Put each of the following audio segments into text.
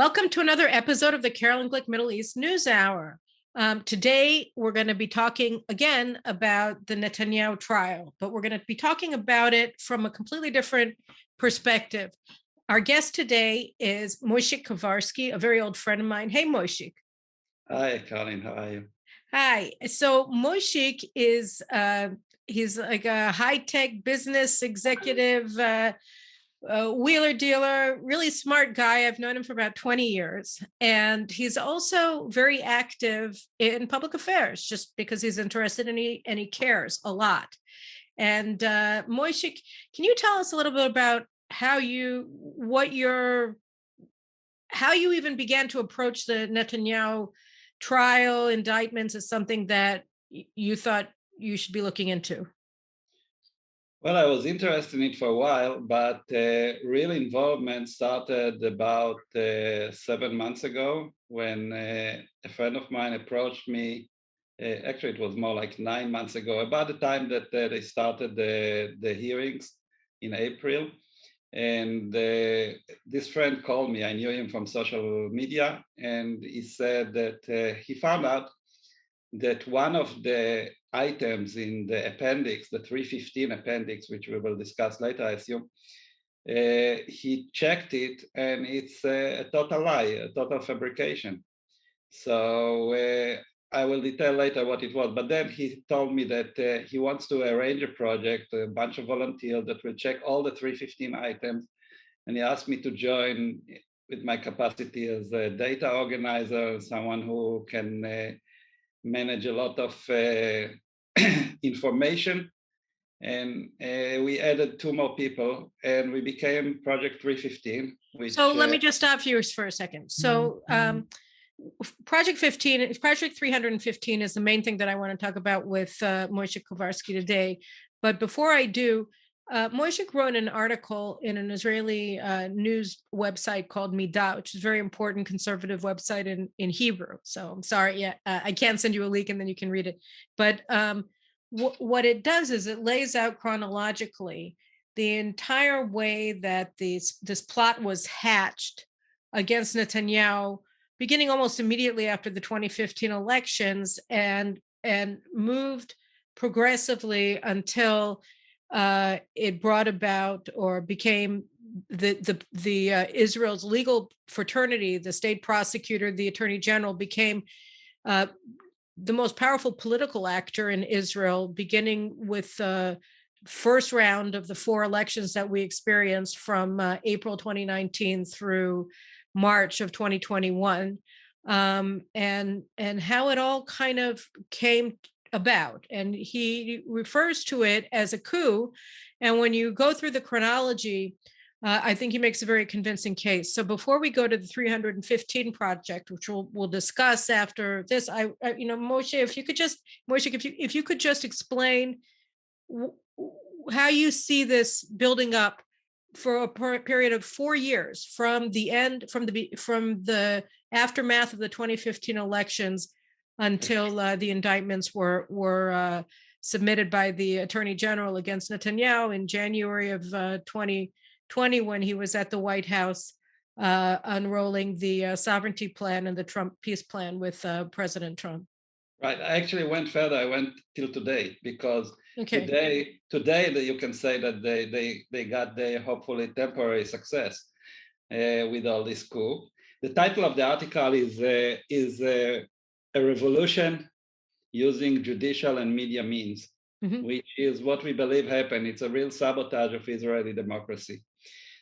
Welcome to another episode of the Carolyn Glick Middle East News Hour. Today, we're going to be talking again about the Netanyahu trial, but we're going to be talking about it from a completely different perspective. Our guest today is Moishik Kovarsky, a very old friend of mine. Hey, Moishik. Hi, Colin. How are you? Hi. So Moishik is he's like a high-tech business executive, wheeler dealer, really smart guy. I've known him for about 20 years. And he's also very active in public affairs just because he's interested and he cares a lot. And Moishik, can you tell us a little bit about how you even began to approach the Netanyahu trial indictments as something that you thought you should be looking into? Well, I was interested in it for a while, but real involvement started about 7 months ago when a friend of mine approached me. Actually, it was more like 9 months ago, about the time that they started the hearings in April. And this friend called me. I knew him from social media, and he said that he found out that one of the items in the appendix, the 315 appendix, which we will discuss later, I assume, he checked it and it's a total lie, a total fabrication. So I will detail later what it was. But then he told me that he wants to arrange a project, a bunch of volunteers that will check all the 315 items. And he asked me to join with my capacity as a data organizer, someone who can manage a lot of information. And we added 2 more people and we became Project 315. So let me just stop you for a second. So Project 315 is the main thing that I want to talk about with Moishik Kovarsky today. But before I do, Moishik wrote an article in an Israeli news website called Midah, which is a very important conservative website in Hebrew. So I'm sorry, I can't send you a link and then you can read it. But what it does is it lays out chronologically the entire way that this plot was hatched against Netanyahu, beginning almost immediately after the 2015 elections, and moved progressively until it brought about or became the Israel's legal fraternity, the state prosecutor, the attorney general, became the most powerful political actor in Israel, beginning with the first round of the 4 elections that we experienced from April 2019 through March of 2021, and how it all kind of came about. And he refers to it as a coup. And when you go through the chronology, I think he makes a very convincing case. So before we go to the 315 project, which we'll discuss after this, Moshe, if you could just explain how you see this building up for a period of 4 years from the aftermath of the 2015 elections until the indictments were submitted by the attorney general against Netanyahu in January of 2020, when he was at the White House unrolling the sovereignty plan and the Trump peace plan with President Trump. Right. I actually went further. I went till today because today that you can say that they got their hopefully temporary success with all this coup. The title of the article is a revolution using judicial and media means, which is what we believe happened. It's a real sabotage of Israeli democracy.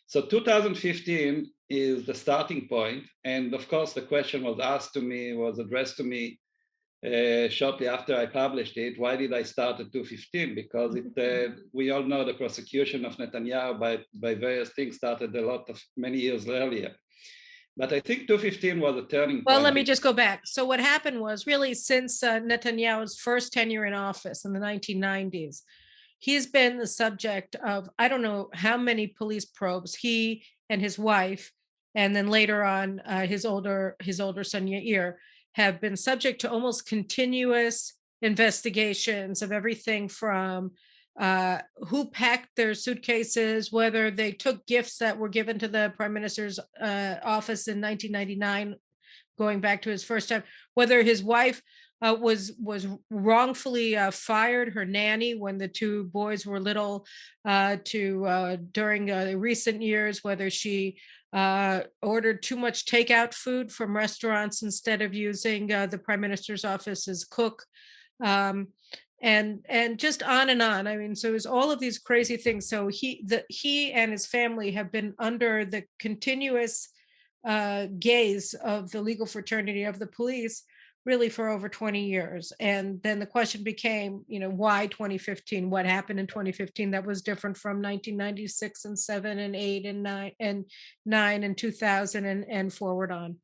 So 2015 is the starting point. And of course, the question was addressed to me shortly after I published it. Why did I start at 2015? Because we all know the prosecution of Netanyahu by various things started many years earlier. But I think 2015 was a turning point. Well, let me just go back. So what happened was, really, since Netanyahu's first tenure in office in the 1990s, he's been the subject of, I don't know how many police probes. He and his wife, and then later on his older son Yair, have been subject to almost continuous investigations of everything from who packed their suitcases, whether they took gifts that were given to the prime minister's office in 1999, going back to his first time, whether his wife was wrongfully fired, her nanny, when the two boys were little, during recent years, whether she ordered too much takeout food from restaurants instead of using the prime minister's office as cook. Um, and just on and on. I mean, so it was all of these crazy things. So he and his family have been under the continuous gaze of the legal fraternity of the police really for over 20 years. And then the question became, why 2015? What happened in 2015 that was different from 1996 and 7 and 8 and 9 and 2000 and forward on?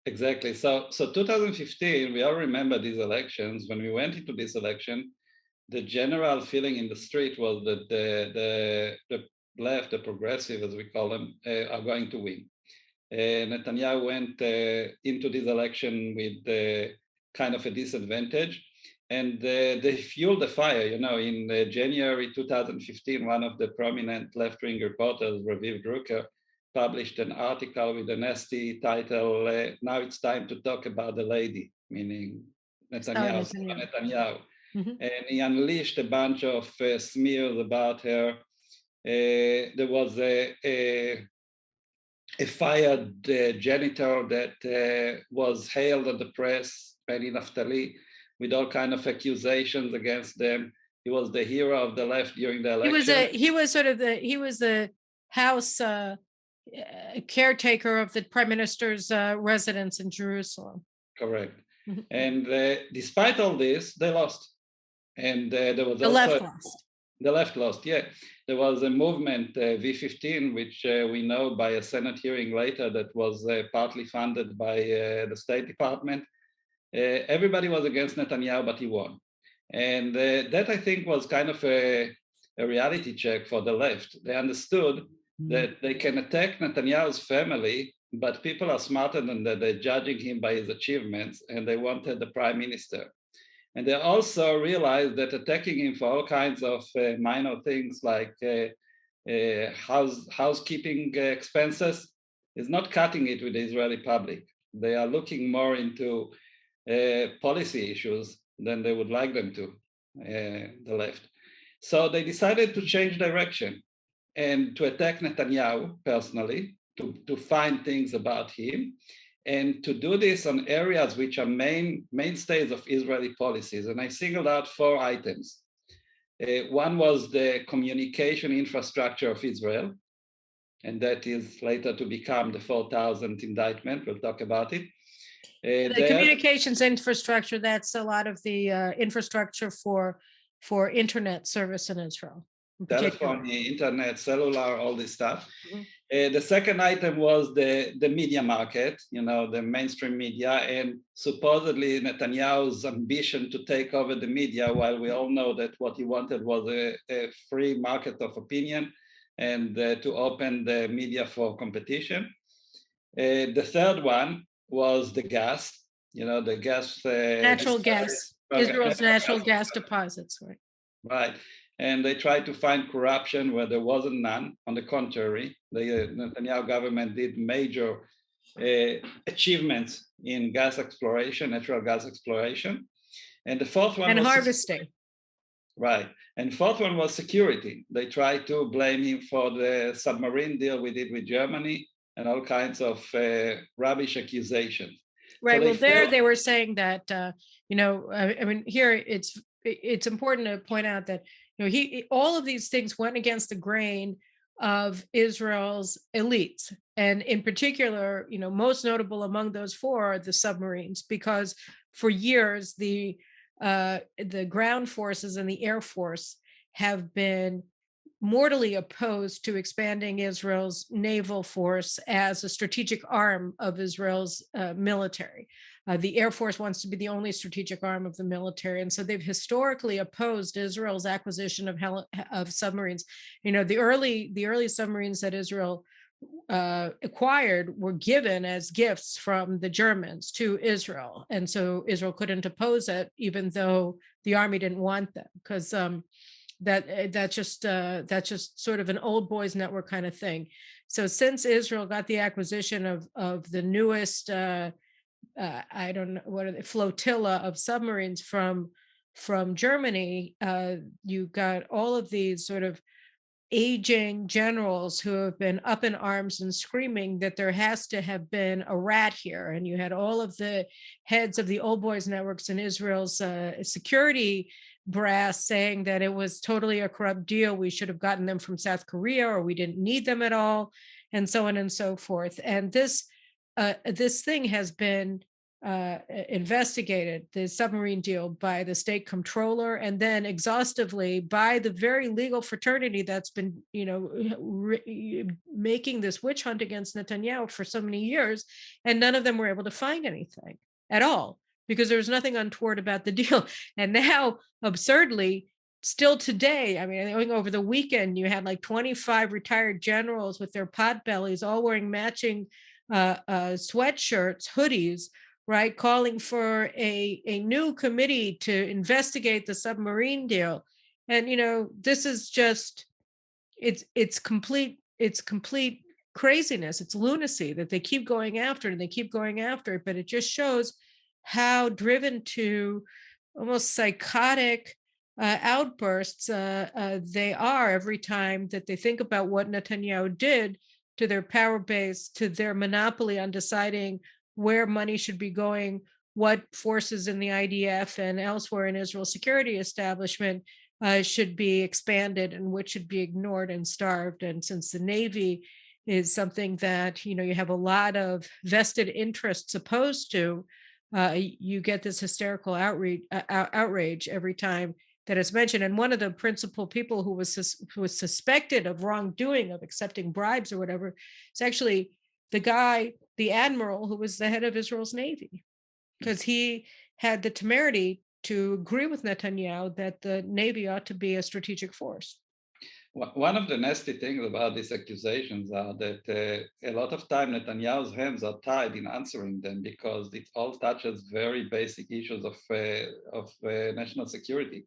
Exactly. So 2015, we all remember these elections. When we went into this election, the general feeling in the street was that the left, the progressive, as we call them, are going to win. Netanyahu went into this election with kind of a disadvantage, and they fueled the fire. In January 2015, one of the prominent left-wing reporters, Raviv Drucker, published an article with a nasty title, "Now it's time to talk about the lady," meaning Netanyahu. Netanyahu. Mm-hmm. And he unleashed a bunch of smears about her. There was a fired janitor that was hailed at the press, Benny Naftali, with all kind of accusations against them. He was the hero of the left during the election. He was the house caretaker of the prime minister's residence in Jerusalem. Correct. Mm-hmm. And despite all this, they lost. And there was the left lost. The left lost, yeah. There was a movement, V15, which we know by a Senate hearing later that was partly funded by the State Department. Everybody was against Netanyahu, but he won. And that, I think, was kind of a reality check for the left. They understood that they can attack Netanyahu's family, but people are smarter than that. They're judging him by his achievements, and they wanted the prime minister. And they also realized that attacking him for all kinds of minor things like housekeeping expenses is not cutting it with the Israeli public. They are looking more into policy issues than they would like them to, the left. So they decided to change direction and to attack Netanyahu personally, to find things about him, and to do this on areas which are mainstays of Israeli policies. And I singled out 4 items. One was the communication infrastructure of Israel, and that is later to become the 4,000 indictment. We'll talk about it. The communications infrastructure, that's a lot of the infrastructure for internet service in Israel. Telephone, internet, cellular, all this stuff. Mm-hmm. The second item was the media market, the mainstream media, and supposedly Netanyahu's ambition to take over the media, while we all know that what he wanted was a free market of opinion and to open the media for competition. The third one was the gas, the gas. Natural gas, Israel's natural gas deposits, right? Right. And they tried to find corruption where there wasn't none. On the contrary, the Netanyahu government did major achievements in gas exploration, natural gas exploration. And the fourth one was harvesting. Right. And fourth one was security. They tried to blame him for the submarine deal we did with Germany and all kinds of rubbish accusations. Right. So they were saying that, I mean, here it's important to point out that all of these things went against the grain of Israel's elites, and in particular, most notable among those 4 are the submarines, because for years the ground forces and the air force have been mortally opposed to expanding Israel's naval force as a strategic arm of Israel's military. The Air Force wants to be the only strategic arm of the military. And so they've historically opposed Israel's acquisition of submarines. The early submarines that Israel acquired were given as gifts from the Germans to Israel. And so Israel couldn't oppose it, even though the army didn't want them, because That's just sort of an old boys network kind of thing. So since Israel got the acquisition of the newest I don't know what are they, flotilla of submarines from Germany, you got all of these sort of aging generals who have been up in arms and screaming that there has to have been a rat here. And you had all of the heads of the old boys networks in Israel's security brass saying that it was totally a corrupt deal. We should have gotten them from South Korea, or we didn't need them at all, and so on and so forth. And this thing has been investigated, the submarine deal, by the state comptroller, and then exhaustively by the very legal fraternity that's been, making this witch hunt against Netanyahu for so many years, and none of them were able to find anything at all because there was nothing untoward about the deal. And now, absurdly, still today, I mean, over the weekend, you had like 25 retired generals with their pot bellies all wearing matching sweatshirts, hoodies, right, calling for a new committee to investigate the submarine deal. And this is just it's complete craziness. It's lunacy that they keep going after it, and they keep going after it. But it just shows how driven to almost psychotic outbursts they are every time that they think about what Netanyahu did to their power base, to their monopoly on deciding where money should be going, what forces in the IDF and elsewhere in Israel's security establishment should be expanded and which should be ignored and starved. And since the Navy is something that you have a lot of vested interests opposed to, you get this hysterical outrage every time that is mentioned. And one of the principal people who was suspected of wrongdoing, of accepting bribes or whatever, is actually the admiral who was the head of Israel's Navy, because he had the temerity to agree with Netanyahu that the Navy ought to be a strategic force. One of the nasty things about these accusations are that a lot of time Netanyahu's hands are tied in answering them, because it all touches very basic issues of national security.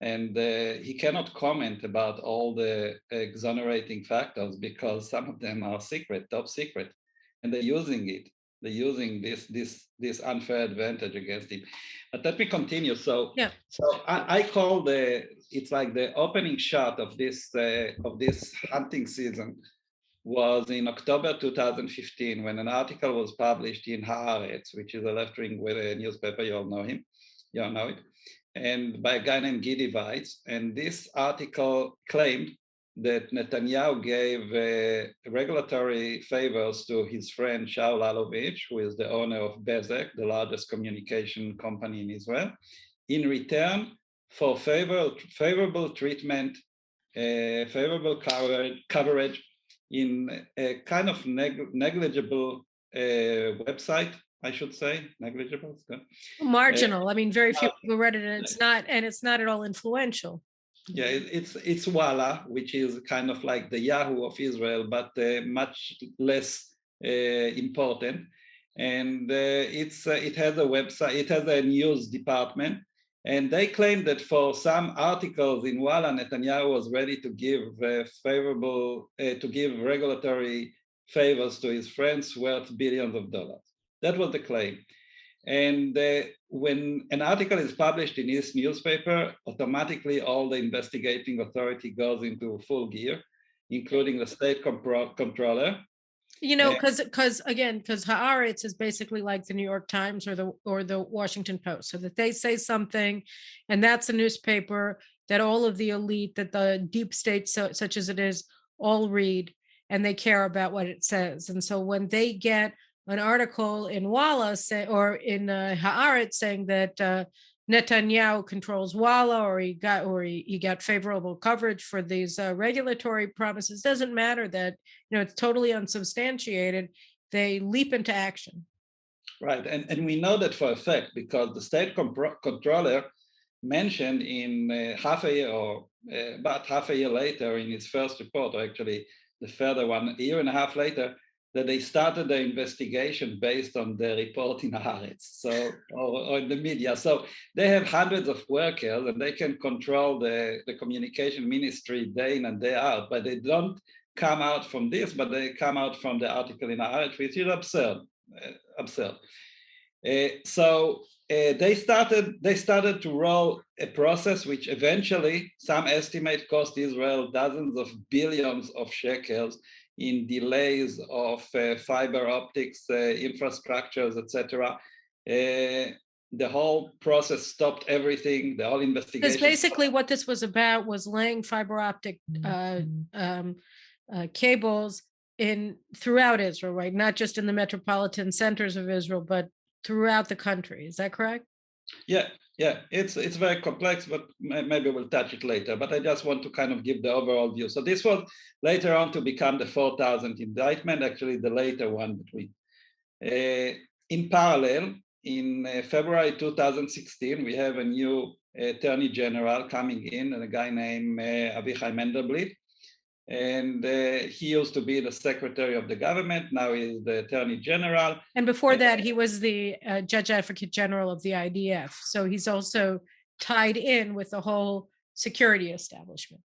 And he cannot comment about all the exonerating factors because some of them are secret, top secret, and they're using it. They're using this unfair advantage against him. But let me continue. So I call it's like the opening shot of this hunting season was in October 2015, when an article was published in Haaretz, which is a left-wing newspaper. You all know him. You all know it. And by a guy named Gidi Weitz. And this article claimed that Netanyahu gave regulatory favors to his friend Shaul Alovich, who is the owner of Bezek, the largest communication company in Israel, in return for favorable treatment, favorable coverage in a kind of negligible website, I should say. Negligible, marginal. I mean, very few people read it, and it's not at all influential. Yeah, it's Walla, which is kind of like the Yahoo of Israel, but much less important. And it has a website, it has a news department, and they claim that for some articles in Walla, Netanyahu was ready to give regulatory favors to his friends worth billions of dollars. That was the claim. And when an article is published in his newspaper, automatically all the investigating authority goes into full gear, including the state comptroller. Because Haaretz is basically like the New York Times or the Washington Post, so that they say something, and that's a newspaper that all of the elite, that the deep state, such as it is, all read, and they care about what it says. And so when they get an article in Walla or in Haaretz saying that Netanyahu controls Walla, or he got favorable coverage for these regulatory promises, doesn't matter that it's totally unsubstantiated. They leap into action. Right, and we know that for a fact, because the state comptroller mentioned in about half a year later in his first report, or actually the further one, a year and a half later, that they started the investigation based on the report in Haaretz, so or in the media. So they have hundreds of workers, and they can control the communication ministry day in and day out. But they don't come out from this, but they come out from the article in Haaretz, which is absurd. Absurd. They started to roll a process which eventually, some estimate, cost Israel dozens of billions of shekels in delays of fiber optics infrastructures, etc. The whole process stopped everything. The whole investigation. Because basically, what this was about was laying fiber optic cables throughout Israel, right? Not just in the metropolitan centers of Israel, but throughout the country. Is that correct? Yeah, it's very complex, but maybe we'll touch it later. But I just want to kind of give the overall view. So this was later on to become the 4,000 indictment, actually the later one between. In parallel, in February 2016, we have a new attorney general coming in, and a guy named Avichai Mendelblit. And he used to be the secretary of the government. Now he's the attorney general. And before that, he was the judge advocate general of the IDF. So he's also tied in with the whole security establishment.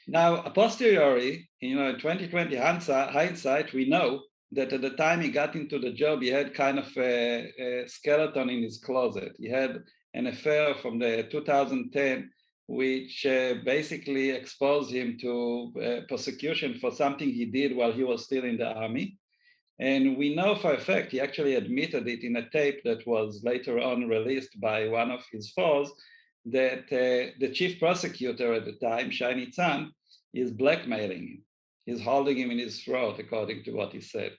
Now, a posteriori, 2020 hindsight, we know that at the time he got into the job, he had kind of a skeleton in his closet. He had an affair from the 2010, which basically exposed him to persecution for something he did while he was still in the army. And we know for a fact, he actually admitted it in a tape that was later on released by one of his foes, that the chief prosecutor at the time, Shai Nitzan, is blackmailing him. He's holding him in his throat, according to what he said.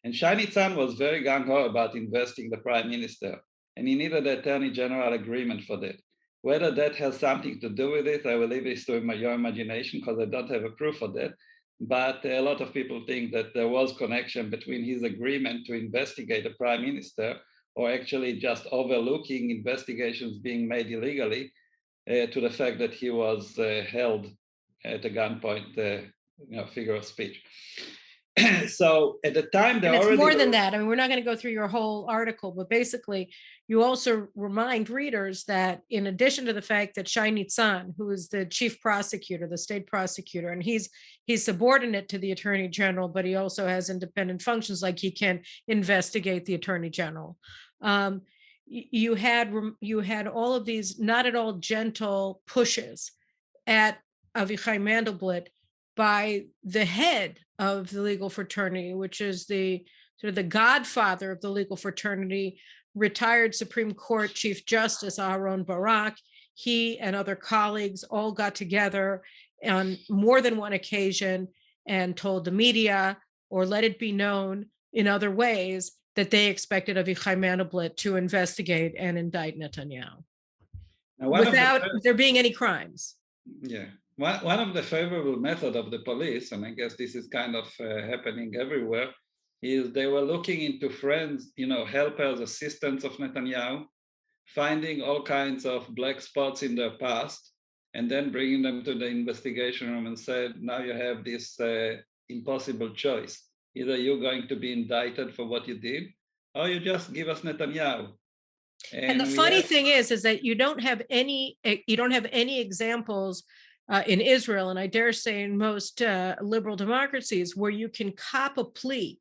And Shai Nitzan was very gung-ho about investing the prime minister, and he needed the attorney general agreement for that. Whether that has something to do with it, I will leave this to your imagination, because I don't have a proof of that. But a lot of people think that there was connection between his agreement to investigate the prime minister, or actually just overlooking investigations being made illegally, to the fact that he was held at a gunpoint, figure of speech. So at the time, and it's more than that. I mean, we're not going to go through your whole article, but basically, you also remind readers that in addition to the fact that Shai Nitzan, who is the chief prosecutor, the state prosecutor, and he's subordinate to the attorney general, but he also has independent functions, like he can investigate the attorney general. You had all of these not at all gentle pushes at Avichai Mendelblit by the head of the legal fraternity, which is the sort of the godfather of the legal fraternity, retired Supreme Court Chief Justice Aharon Barak. He and other colleagues all got together on more than one occasion and told the media, or let it be known in other ways, that they expected Avichai Mendelblit to investigate and indict Netanyahu without there being any crimes. Yeah. One of the favorable methods of the police, and I guess this is kind of happening everywhere, is they were looking into friends, helpers, assistants of Netanyahu, finding all kinds of black spots in their past, and then bringing them to the investigation room and said, now you have this impossible choice. Either you're going to be indicted for what you did, or you just give us Netanyahu. And the funny thing is that you don't have any examples in Israel, and I dare say in most liberal democracies, where you can cop a plea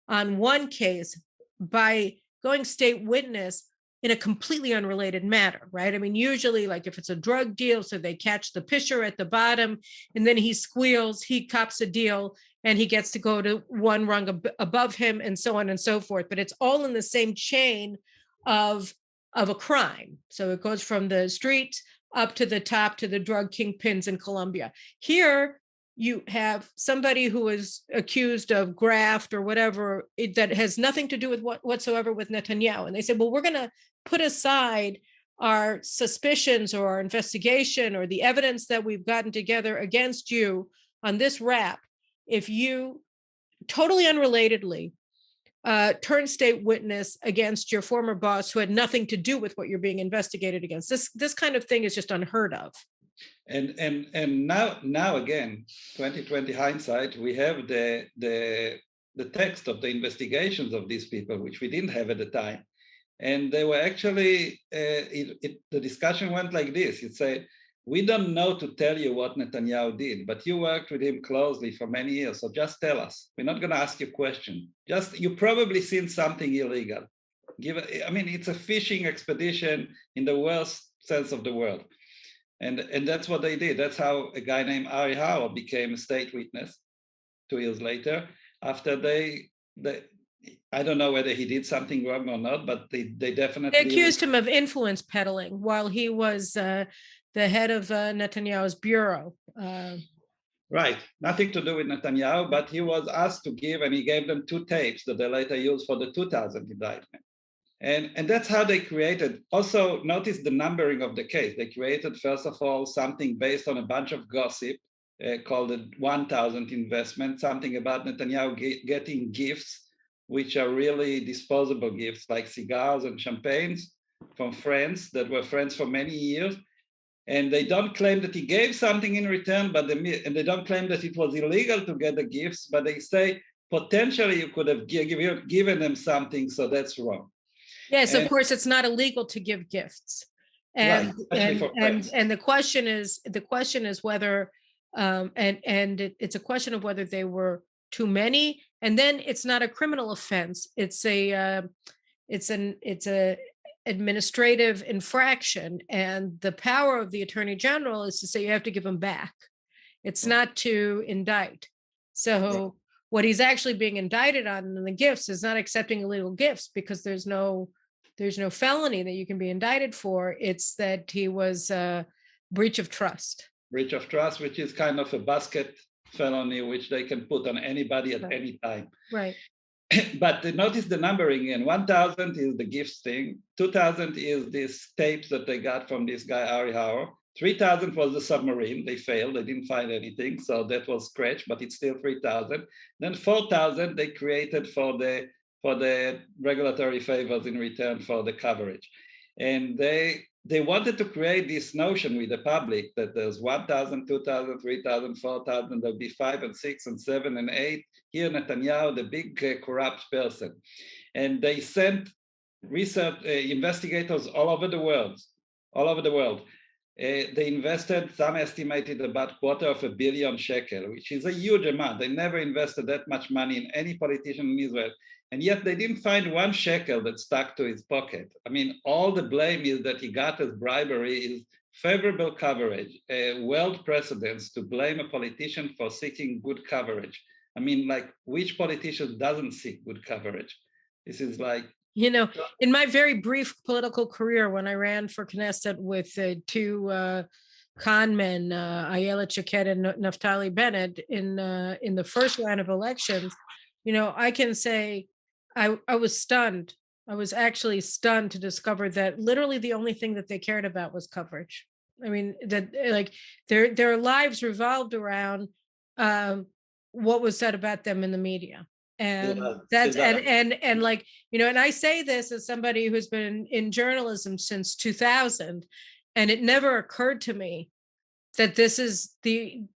on one case by going state witness in a completely unrelated matter, right? I mean, usually, like if it's a drug deal, so they catch the pisher at the bottom, and then he squeals, he cops a deal, and he gets to go to one rung above him, and so on and so forth. But it's all in the same chain of a crime. So it goes from the street up to the top to the drug kingpins in Colombia. Here, you have somebody who is accused of graft or whatever that has nothing to do with whatsoever with Netanyahu. And they say, well, we're going to put aside our suspicions or our investigation or the evidence that we've gotten together against you on this rap if you totally unrelatedly turn state witness against your former boss who had nothing to do with what you're being investigated against. This kind of thing is just unheard of. And now again, 2020 hindsight, we have the the text of the investigations of these people, which we didn't have at the time. And they were actually, the discussion went like this. It said, we don't know to tell you what Netanyahu did, but you worked with him closely for many years, so just tell us. We're not going to ask you a question. Just, you probably seen something illegal. I mean, it's a fishing expedition in the worst sense of the word. And that's what they did. That's how a guy named Ari Hauer became a state witness 2 years later, after they I don't know whether he did something wrong or not, but they definitely... They accused him of influence peddling while he was the head of Netanyahu's bureau. Right, nothing to do with Netanyahu, but he was asked to give, and he gave them 2 tapes that they later used for the 2000 indictment. And that's how they created. Also, notice the numbering of the case. They created, first of all, something based on a bunch of gossip called the 1000 investment, something about Netanyahu getting gifts, which are really disposable gifts, like cigars and champagnes from friends that were friends for many years. And they don't claim that he gave something in return, and they don't claim that it was illegal to get the gifts, but they say, potentially you could have given them something, so that's wrong. Yes, of course, it's not illegal to give gifts. And, right, and the question is whether, it's a question of whether they were too many, and then it's not a criminal offense. It's an administrative infraction, and the power of the attorney general is to say you have to give them back. It's not to indict. So what he's actually being indicted on in the gifts is not accepting illegal gifts, because there's no felony that you can be indicted for. It's that he was breach of trust. Breach of trust, which is kind of a basket felony, which they can put on anybody at any time. Right. But notice the numbering in 1000 is the gifts thing. 2000 is these tapes that they got from this guy, Ari Hauer. 3000 was the submarine. They failed. They didn't find anything. So that was scratched, but it's still 3000. Then 4000 they created for the regulatory favors in return for the coverage. And they wanted to create this notion with the public that there's 1000, 2000, 3000, 4000, there'll be 5 and 6 and 7 and 8. Here, Netanyahu, the big corrupt person. And they sent research investigators all over the world. They invested, some estimated about $250 million shekel, which is a huge amount. They never invested that much money in any politician in Israel. And yet they didn't find 1 shekel that stuck to his pocket. I mean, all the blame is that he got as bribery is favorable coverage, world precedents to blame a politician for seeking good coverage. I mean, like, which politician doesn't seek good coverage? This is like... You know, in my very brief political career, when I ran for Knesset with 2 con men, Ayelet Shaked and Naftali Bennett, in the first round of elections, you know, I can say I was stunned. I was actually stunned to discover that literally the only thing that they cared about was coverage. I mean, that like their lives revolved around what was said about them in the media. And that's and like, you know, and I say this as somebody who's been in journalism since 2000, and it never occurred to me that this is the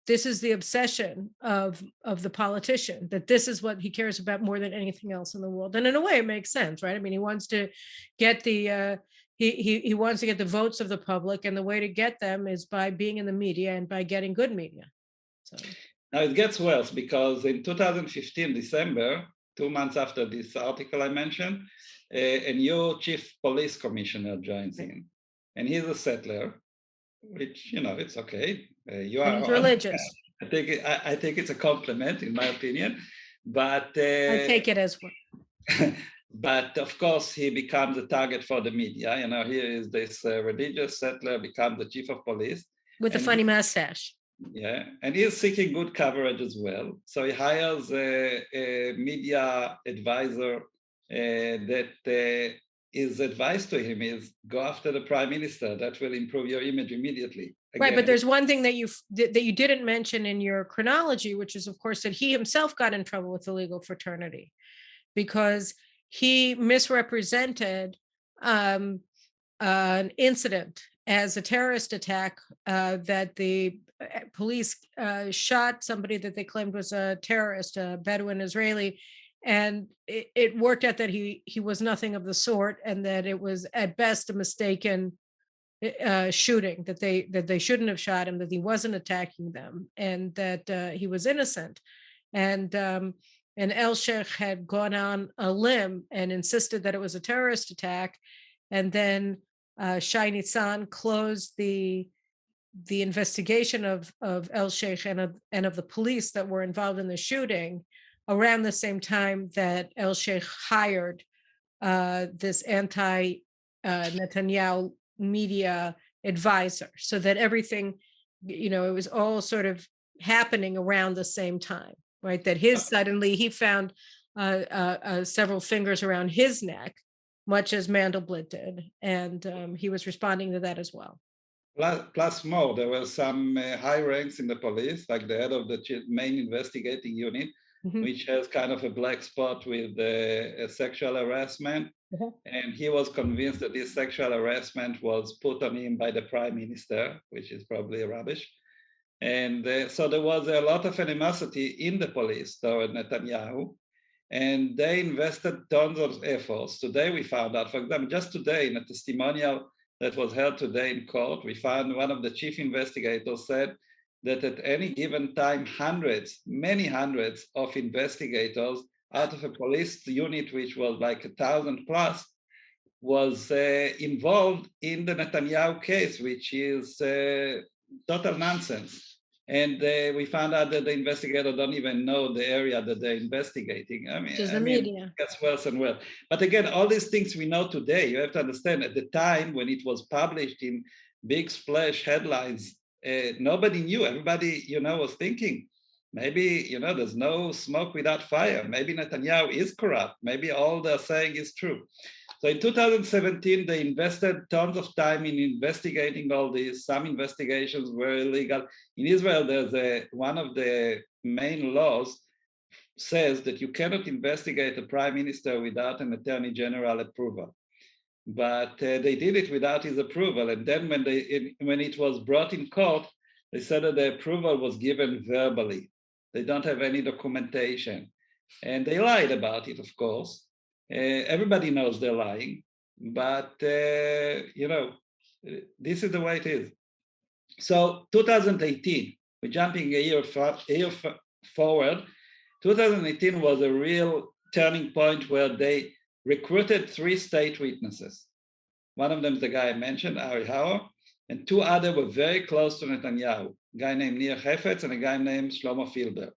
obsession of the politician, that this is what he cares about more than anything else in the world. And in a way it makes sense, right? I mean, he wants to get the he wants to get the votes of the public, and the way to get them is by being in the media and by getting good media. So now it gets worse, because in 2015 December, 2 months after this article I mentioned, a new chief police commissioner joins in, and he's a settler, which, you know, it's okay. You are religious. I think it's a compliment, in my opinion, but I take it as one. But of course, he becomes a target for the media. You know, here is this religious settler becomes the chief of police with a funny mustache. Yeah, and he is seeking good coverage as well. So he hires a media advisor that his advice to him is go after the prime minister. That will improve your image immediately. Again, right, but there's one thing that you didn't mention in your chronology, which is, of course, that he himself got in trouble with the legal fraternity because he misrepresented an incident as a terrorist attack, that the police shot somebody that they claimed was a terrorist, a Bedouin Israeli, And it worked out that he was nothing of the sort, and that it was at best a mistaken shooting, that they shouldn't have shot him, that he wasn't attacking them, and that he was innocent. And El-Sheikh had gone on a limb and insisted that it was a terrorist attack, and then Shai Nitzan closed the investigation of El-Sheikh and of the police that were involved in the shooting around the same time that El-Sheikh hired this anti-Netanyahu media advisor, so that everything, it was all sort of happening around the same time, right? That suddenly he found several fingers around his neck, much as Mandelblit did, and he was responding to that as well. Plus more, there were some high ranks in the police, like the head of the main investigating unit, which has kind of a black spot with sexual harassment. And he was convinced that this sexual harassment was put on him by the prime minister, which is probably rubbish. And so there was a lot of animosity in the police toward Netanyahu. And they invested tons of efforts. Today we found out, for example, just today in a testimonial that was held today in court, we found one of the chief investigators said that at any given time, many hundreds of investigators out of a police unit, which was like 1,000 plus, was involved in the Netanyahu case, which is total nonsense. And we found out that the investigators don't even know the area that they're investigating. It gets worse and worse. But again, all these things we know today, you have to understand at the time when it was published in big splash headlines, nobody knew. Everybody, was thinking, maybe, there's no smoke without fire. Maybe Netanyahu is corrupt. Maybe all they're saying is true. So in 2017, they invested tons of time in investigating all this. Some investigations were illegal. In Israel, there's one of the main laws says that you cannot investigate a prime minister without an attorney general approval. But they did it without his approval. And then when it was brought in court, they said that the approval was given verbally. They don't have any documentation. And they lied about it, of course. Everybody knows they're lying, but this is the way it is. So 2018, we're jumping a year forward. 2018 was a real turning point where they recruited 3 state witnesses. One of them is the guy I mentioned, Ari Hauer, and 2 others were very close to Netanyahu, a guy named Nir Hefetz and a guy named Shlomo Filber.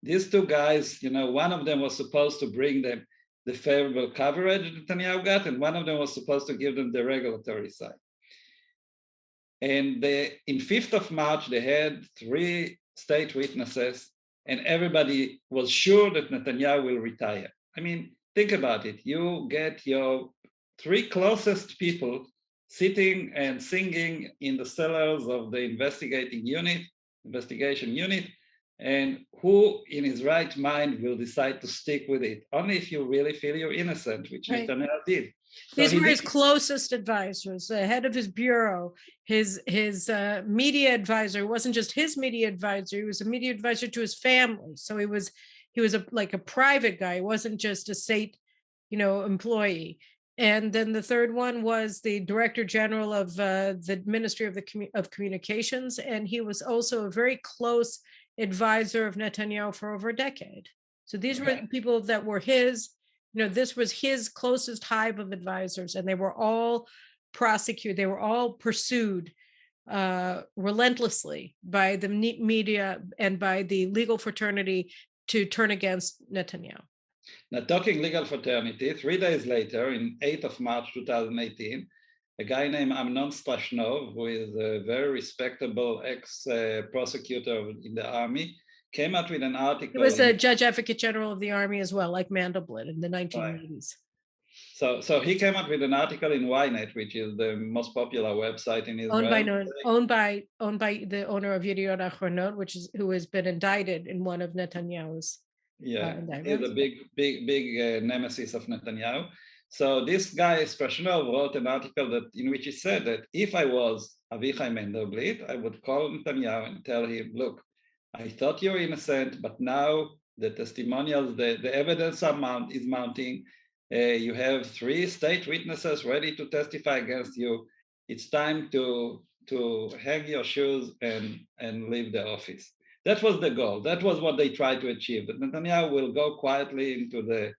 These 2 guys, one of them was supposed to bring them the favorable coverage Netanyahu got, and one of them was supposed to give them the regulatory side. And in 5th of March, they had 3 state witnesses, and everybody was sure that Netanyahu will retire. Think about it. You get your 3 closest people sitting and singing in the cellars of the investigation unit, and who in his right mind will decide to stick with it? Only if you really feel you're innocent, which Netanyahu did. These were his closest advisors, the head of his bureau, his media advisor. It wasn't just his media advisor, he was a media advisor to his family. So he was like a private guy. He wasn't just a state, employee. And then the third one was the director general of the Ministry of Communications. And he was also a very close advisor of Netanyahu for over a decade. So these were people that were his, this was his closest hive of advisors, and they were all prosecuted. They were all pursued relentlessly by the media and by the legal fraternity to turn against Netanyahu. Now, talking legal fraternity, 3 days later, in 8th of March 2018, a guy named Amnon Strashnov, who is a very respectable ex-prosecutor in the army, came out with an article. He was a judge advocate general of the army as well, like Mandelblit in the 1980s. Right. So he came out with an article in Ynet, which is the most popular website in Israel. Owned by the owner of Yediot Achronot, who has been indicted in one of Netanyahu's. He's a big nemesis of Netanyahu. So this guy, Strashnov, wrote an article in which he said that if I was Avichai Mandelblit, I would call Netanyahu and tell him, look, I thought you're innocent, but now The testimonials, the evidence is mounting. You have 3 state witnesses ready to testify against you. It's time to hang your shoes and leave the office. That was the goal. That was what they tried to achieve. That Netanyahu will go quietly into the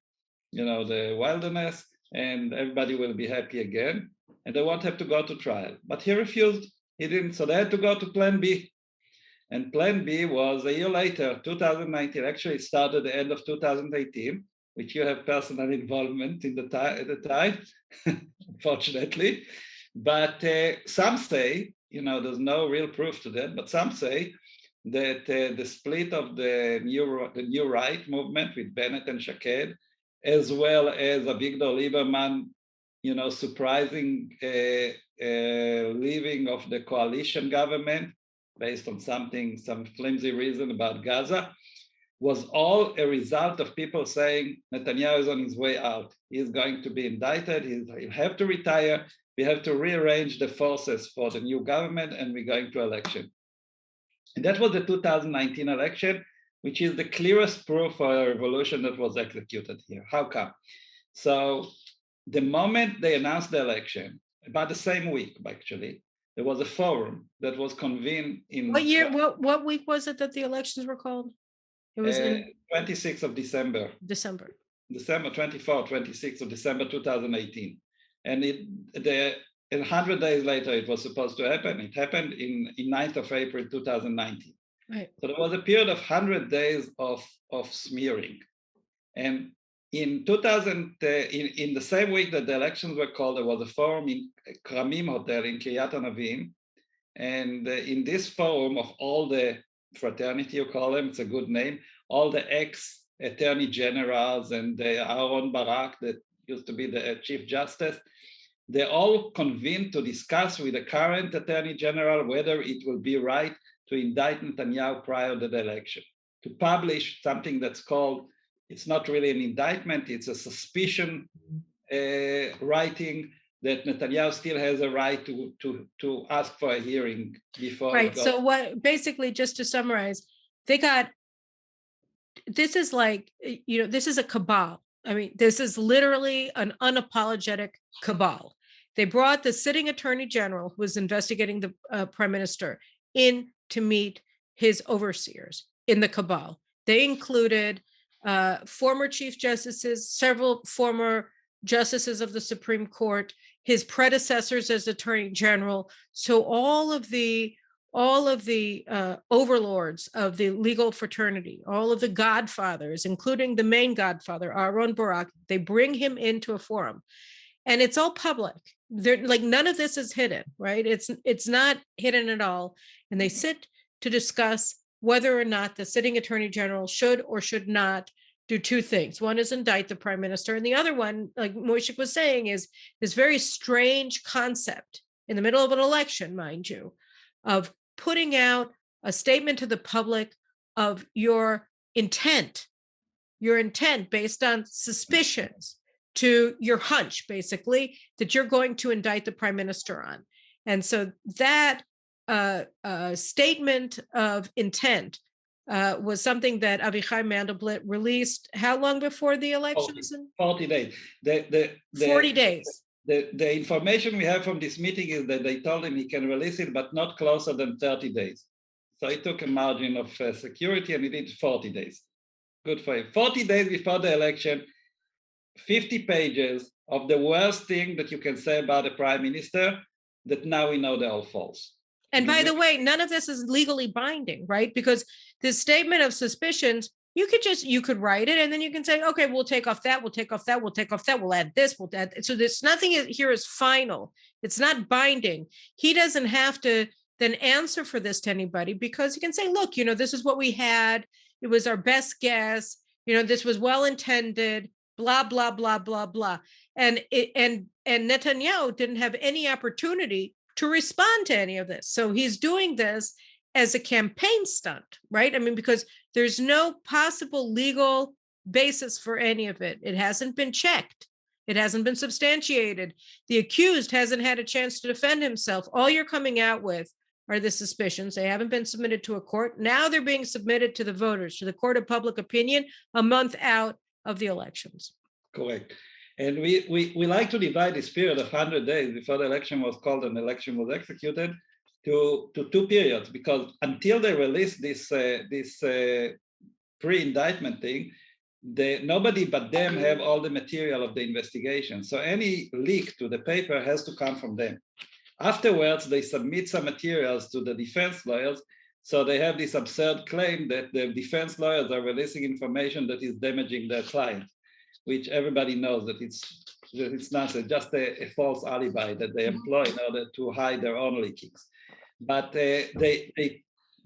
wilderness, and everybody will be happy again, and they won't have to go to trial. But he refused. He didn't. So they had to go to Plan B. And Plan B was a year later, 2019. Actually, it started at the end of 2018, which you have personal involvement in at the time, unfortunately. But some say, there's no real proof to that, but some say that the split of the new right movement with Bennett and Shaked, as well as Avigdor Lieberman, surprising leaving of the coalition government based on some flimsy reason about Gaza, was all a result of people saying Netanyahu is on his way out. He's going to be indicted. He'll have to retire. We have to rearrange the forces for the new government, and we're going to election. And that was the 2019 election, which is the clearest proof for a revolution that was executed here. How come? So the moment they announced the election, about the same week, actually, there was a forum that was convened in... What year, what week was it that the elections were called? It was in 26th of December. December 24th, 26th of December, 2018. And 100 days later, it was supposed to happen. It happened in 9th of April, 2019. Right. So there was a period of 100 days of smearing. And in the same week that the elections were called, there was a forum in Kramim Hotel in Kiryat Anavim. And in this forum of all the fraternity, you call them, it's a good name, all the ex-attorney generals and Aaron Barak, that used to be the chief justice, they all convened to discuss with the current attorney general whether it will be right to indict Netanyahu prior to the election, to publish something that's called, it's not really an indictment, it's a suspicion writing that Netanyahu still has a right to ask for a hearing before. Right. So what, basically, just to summarize, this is like, this is a cabal. I mean, this is literally an unapologetic cabal. They brought the sitting attorney general, who was investigating the prime minister, in to meet his overseers in the cabal. They included former chief justices, several former justices of the Supreme Court, his predecessors as attorney general. So all of the overlords of the legal fraternity, all of the godfathers, including the main godfather, Aaron Barak, they bring him into a forum, and it's all public. They're like, none of this is hidden, right? It's not hidden at all. And they sit to discuss whether or not the sitting attorney general should or should not do two things. One is indict the prime minister, and the other one, like Moishik was saying, is this very strange concept in the middle of an election, mind you, of putting out a statement to the public of your intent based on suspicions, to your hunch, basically, that you're going to indict the prime minister on. And so that statement of intent was something that Avichai Mandelblit released how long before the elections? 40 days. 40 days. The information we have from this meeting is that they told him he can release it, but not closer than 30 days. So he took a margin of security, and he did 40 days. Good for him. 40 days before the election, 50 pages of the worst thing that you can say about a prime minister that now we know they're all false. And by the way, none of this is legally binding, right? Because this statement of suspicions, you could write it, and then you can say, okay, we'll take off that, we'll take off that, we'll take off that, we'll add this, we'll add. So there's nothing here is final. It's not binding. He doesn't have to then answer for this to anybody, because you can say, look, this is what we had. It was our best guess. This was well intended, blah, blah, blah, blah, blah. And Netanyahu didn't have any opportunity to respond to any of this. So he's doing this as a campaign stunt, right? I mean, because there's no possible legal basis for any of it. It hasn't been checked. It hasn't been substantiated. The accused hasn't had a chance to defend himself. All you're coming out with are the suspicions. They haven't been submitted to a court. Now they're being submitted to the voters, to the court of public opinion, a month out of the elections. Correct. And we like to divide this period of 100 days before the election was called and the election was executed to two periods, because until they released this pre-indictment thing, nobody but them have all the material of the investigation. So any leak to the paper has to come from them. Afterwards, they submit some materials to the defense lawyers. So they have this absurd claim that the defense lawyers are releasing information that is damaging their client, which everybody knows that it's nonsense, just a false alibi that they employ in order to hide their own leakings. But they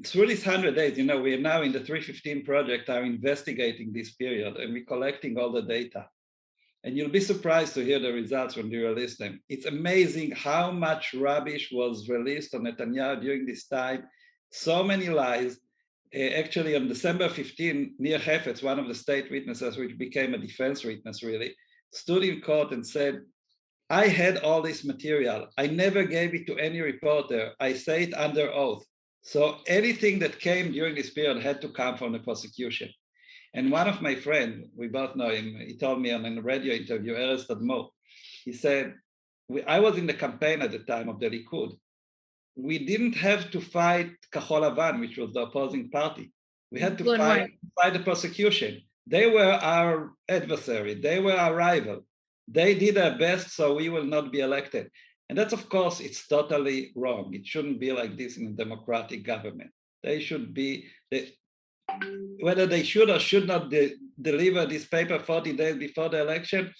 through these 100 days, we are now in the 315 project, are investigating this period, and we're collecting all the data. And you'll be surprised to hear the results when we release them. It's amazing how much rubbish was released on Netanyahu during this time. So many lies. Actually, on December 15, Nir Hefetz, one of the state witnesses, which became a defense witness really, stood in court and said, I had all this material. I never gave it to any reporter. I say it under oath. So anything that came during this period had to come from the prosecution. And one of my friends, we both know him, he told me on a radio interview, Erez Tadmor, he said, I was in the campaign at the time of the Likud. We didn't have to fight Kahol Lavan, which was the opposing party. We had to fight the prosecution. They were our adversary. They were our rival. They did their best, so we will not be elected. And that's, of course, it's totally wrong. It shouldn't be like this in a democratic government. They should be, whether they should or should not deliver this paper 40 days before the election,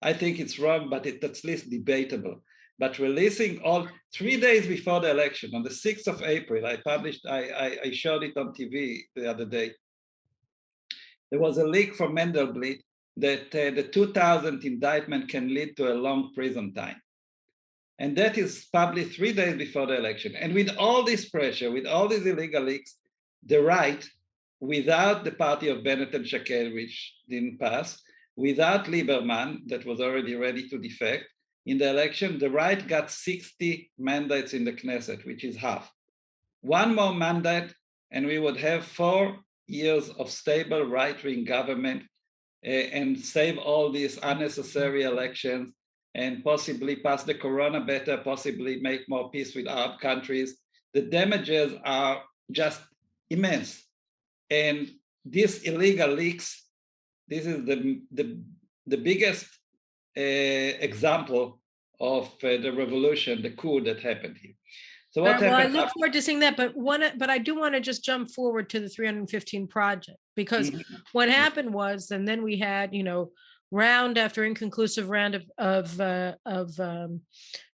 I think it's wrong, but it's at least debatable. But releasing all 3 days before the election, on the 6th of April, I showed it on TV the other day. There was a leak from Mandelblit that the 2000 indictment can lead to a long prison time. And that is published 3 days before the election. And with all this pressure, with all these illegal leaks, the right, without the party of Bennett and Shaked, which didn't pass, without Lieberman, that was already ready to defect, in the election, the right got 60 mandates in the Knesset, which is half. One more mandate, and we would have 4 years of stable right-wing government and save all these unnecessary elections and possibly pass the corona better, possibly make more peace with Arab countries. The damages are just immense. And these illegal leaks, this is the biggest example of the revolution, the coup that happened here. So what happened? Well, I look forward to seeing that, but I do want to just jump forward to the 315 project, because what happened was, and then we had, round after inconclusive round of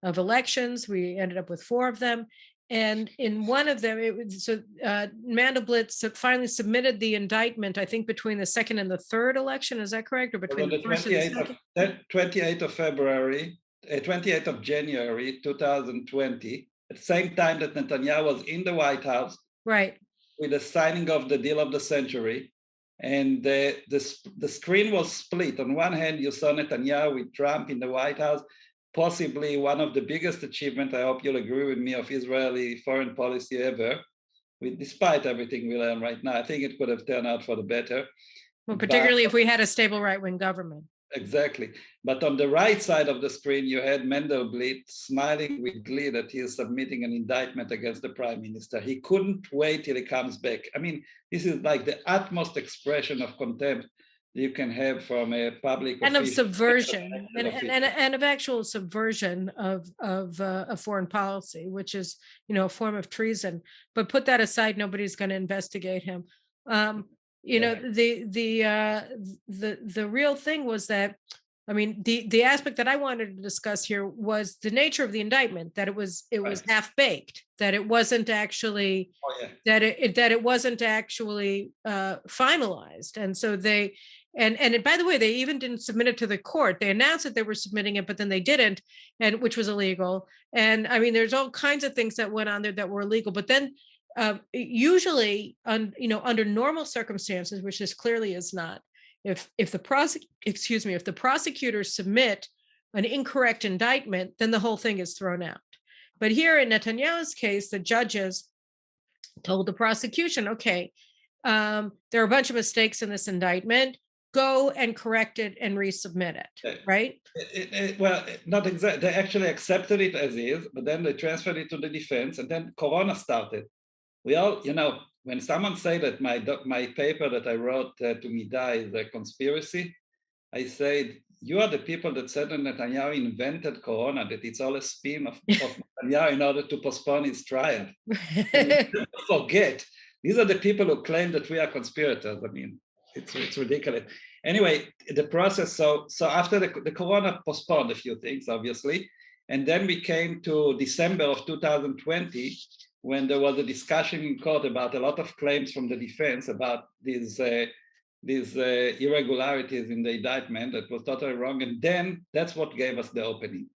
elections. We ended up with 4 of them. And in one of them, Mandelblit finally submitted the indictment, I think between the second and the third election. Is that correct? Or between the 28th of February, 28th of January, 2020, at the same time that Netanyahu was in the White House. Right. With the signing of the deal of the century. And the screen was split. On one hand, you saw Netanyahu with Trump in the White House, possibly one of the biggest achievements, I hope you'll agree with me, of Israeli foreign policy ever. Despite everything we learn right now, I think it could have turned out for the better. Well, particularly if we had a stable right-wing government. Exactly. But on the right side of the screen, you had Mandelblit smiling with glee that he is submitting an indictment against the prime minister. He couldn't wait till he comes back. I mean, this is like the utmost expression of contempt you can have from a public and of subversion and of actual subversion of foreign policy, which is, a form of treason. But put that aside, nobody's going to investigate him. The real thing was that, the aspect that I wanted to discuss here was the nature of the indictment, that it was half baked, that it wasn't actually that it wasn't actually finalized. And so they and by the way, they even didn't submit it to the court. They announced that they were submitting it, but then they didn't, and which was illegal. And there's all kinds of things that went on there that were illegal. But then usually, under normal circumstances, which this clearly is not, if the prosecutors submit an incorrect indictment, then the whole thing is thrown out. But here in Netanyahu's case, the judges told the prosecution, okay, there are a bunch of mistakes in this indictment. Go and correct it and resubmit it, right? Well, not exactly. They actually accepted it as is, but then they transferred it to the defense, and then Corona started. We all, when someone say that my paper that I wrote to Midai is a conspiracy, I said, you are the people that said that Netanyahu invented Corona, that it's all a spin of Netanyahu in order to postpone his trial. Forget, these are the people who claim that we are conspirators. I mean, it's ridiculous. Anyway, the process, so after the Corona postponed a few things, obviously, and then we came to December of 2020, when there was a discussion in court about a lot of claims from the defense about these irregularities in the indictment that was totally wrong. And then that's what gave us the opening.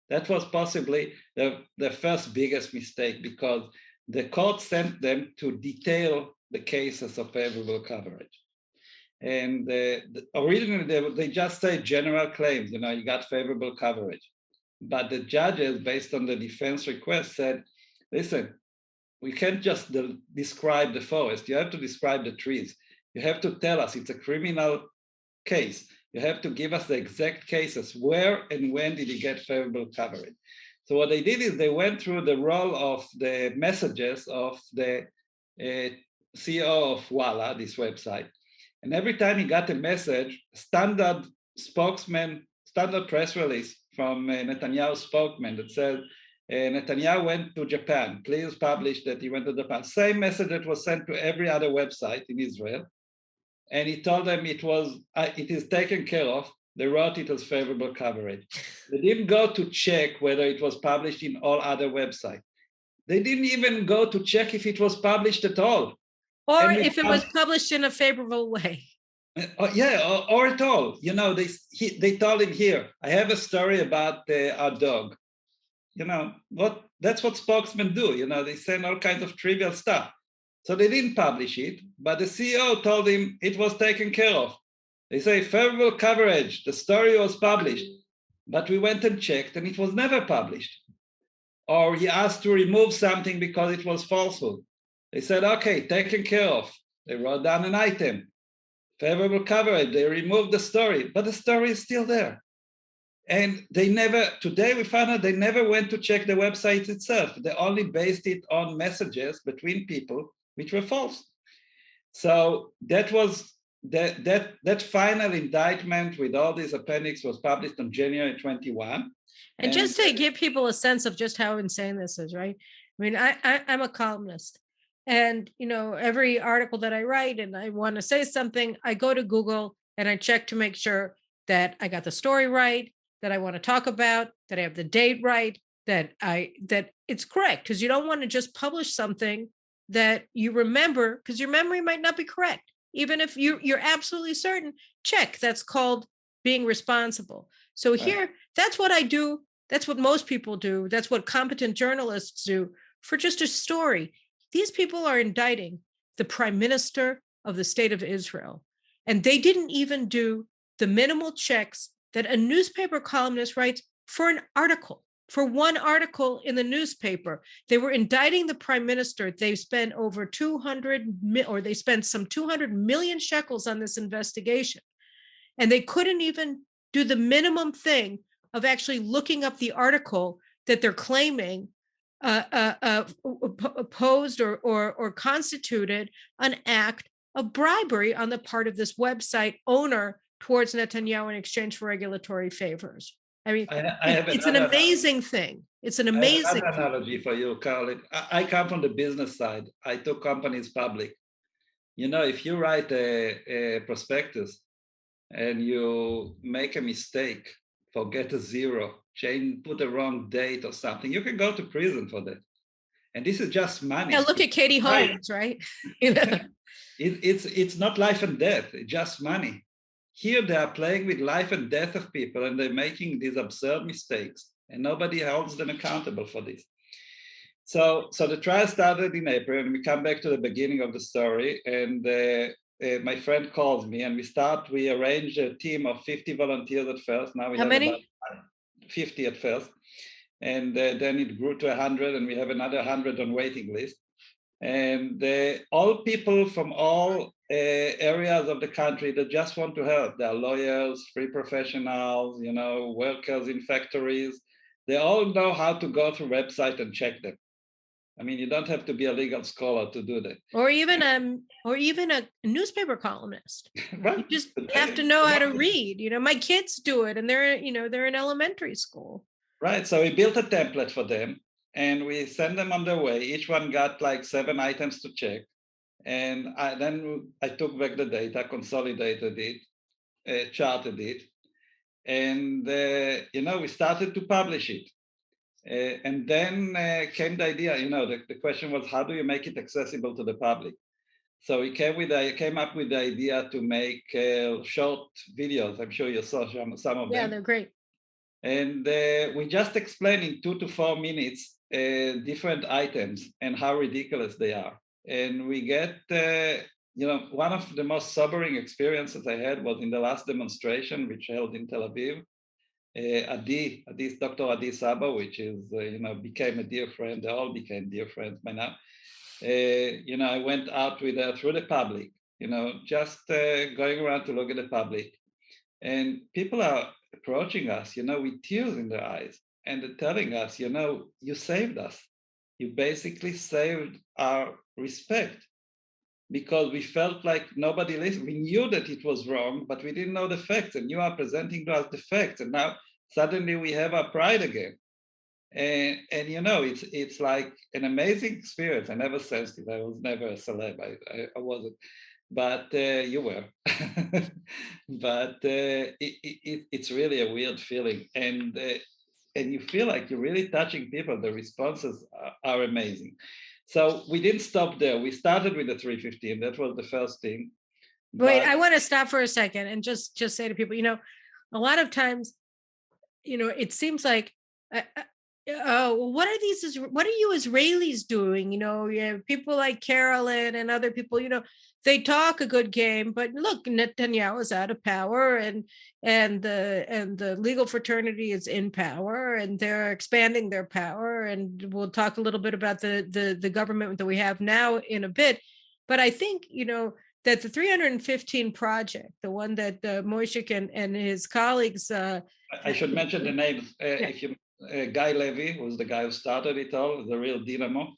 That was possibly the first biggest mistake, because the court sent them to detail the cases of favorable coverage. And originally they just say general claims, you got favorable coverage. But the judges, based on the defense request, said, listen, we can't just describe the forest. You have to describe the trees. You have to tell us it's a criminal case. You have to give us the exact cases. Where and when did you get favorable coverage? So what they did is they went through the roll of the messages of the CEO of Walla, this website. And every time he got a message, standard press release from Netanyahu's spokesman that said, Netanyahu went to Japan. Please publish that he went to Japan. Same message that was sent to every other website in Israel. And he told them it is taken care of. They wrote it as favorable coverage. They didn't go to check whether it was published in all other websites. They didn't even go to check if it was published at all. Or if it was published in a favorable way. Or at all. They told him, here, I have a story about our dog. That's what spokesmen do. They send all kinds of trivial stuff. So they didn't publish it, but the CEO told him it was taken care of. They say favorable coverage, the story was published, but we went and checked and it was never published. Or he asked to remove something because it was falsehood. They said, okay, taken care of. They wrote down an item, favorable coverage, they removed the story, but the story is still there. And today we found out they never went to check the website itself. They only based it on messages between people which were false. So that was that final indictment with all these appendix was published on January 21. And just to give people a sense of just how insane this is, right? I mean, I'm a columnist. And, every article that I write and I want to say something, I go to Google and I check to make sure that I got the story right, that I want to talk about, that I have the date right, that it's correct. Because you don't want to just publish something that you remember, because your memory might not be correct. Even if you're absolutely certain, check. That's called being responsible. So here, that's what I do. That's what most people do. That's what competent journalists do for just a story. These people are indicting the prime minister of the state of Israel. And they didn't even do the minimal checks that a newspaper columnist writes for an article, for one article in the newspaper. They were indicting the prime minister. They spent they spent some 200 million shekels on this investigation. And they couldn't even do the minimum thing of actually looking up the article that they're claiming opposed or constituted an act of bribery on the part of this website owner towards Netanyahu in exchange for regulatory favors. I mean, it's an amazing thing. It's an amazing analogy for you, Carl. I come from the business side. I took companies public. If you write a prospectus and you make a mistake, forget a zero, put a wrong date or something, you can go to prison for that. And this is just money. Yeah, look at Katie Holmes, right? It's not life and death, it's just money. Here they are playing with life and death of people and they're making these absurd mistakes and nobody holds them accountable for this. So the trial started in April and we come back to the beginning of the story and my friend calls me and we arrange a team of 50 volunteers at first. Now we How have many? about 50 at first. and then it grew to 100, and we have another 100 on waiting list. And all people from all areas of the country that just want to help. There are lawyers, free professionals, workers in factories. They all know how to go through website and check them. I mean, you don't have to be a legal scholar to do that. Or even a newspaper columnist. Right. You just have to know how to read. My kids do it, and they're in elementary school. Right. So we built a template for them, and we send them on their way. Each one got like 7 items to check. And then I took back the data, consolidated it, charted it, and we started to publish it. And then came the idea. The question was, how do you make it accessible to the public? So we came up with the idea to make short videos. I'm sure you saw some of them. Yeah, they're great. And we just explain in 2 to 4 minutes different items and how ridiculous they are. And we get, one of the most sobering experiences I had was in the last demonstration, which held in Tel Aviv. Dr. Adi Saba, which is, became a dear friend. They all became dear friends by now. I went out with her through the public, just going around to look at the public. And people are approaching us, with tears in their eyes, and they're telling us, you saved us. You basically saved our respect, because we felt like nobody listened. We knew that it was wrong, but we didn't know the facts, and you are presenting to us the facts. And now suddenly we have our pride again. And it's like an amazing experience. I never sensed it. I was never a celeb. I wasn't. But you were. But it's really a weird feeling. And you feel like you're really touching people. The responses are amazing. So we didn't stop there. We started with the 315. That was the first thing. Wait, I want to stop for a second and just say to people, a lot of times, it seems like, what are you Israelis doing? People like Carolyn and other people, they talk a good game, but look, Netanyahu is out of power, and the legal fraternity is in power, and they're expanding their power. And we'll talk a little bit about the government that we have now in a bit. But I think, that the 315 project, the one that Moishik and his colleagues. I should mention the names. Guy Levy was the guy who started it all, the real dynamo.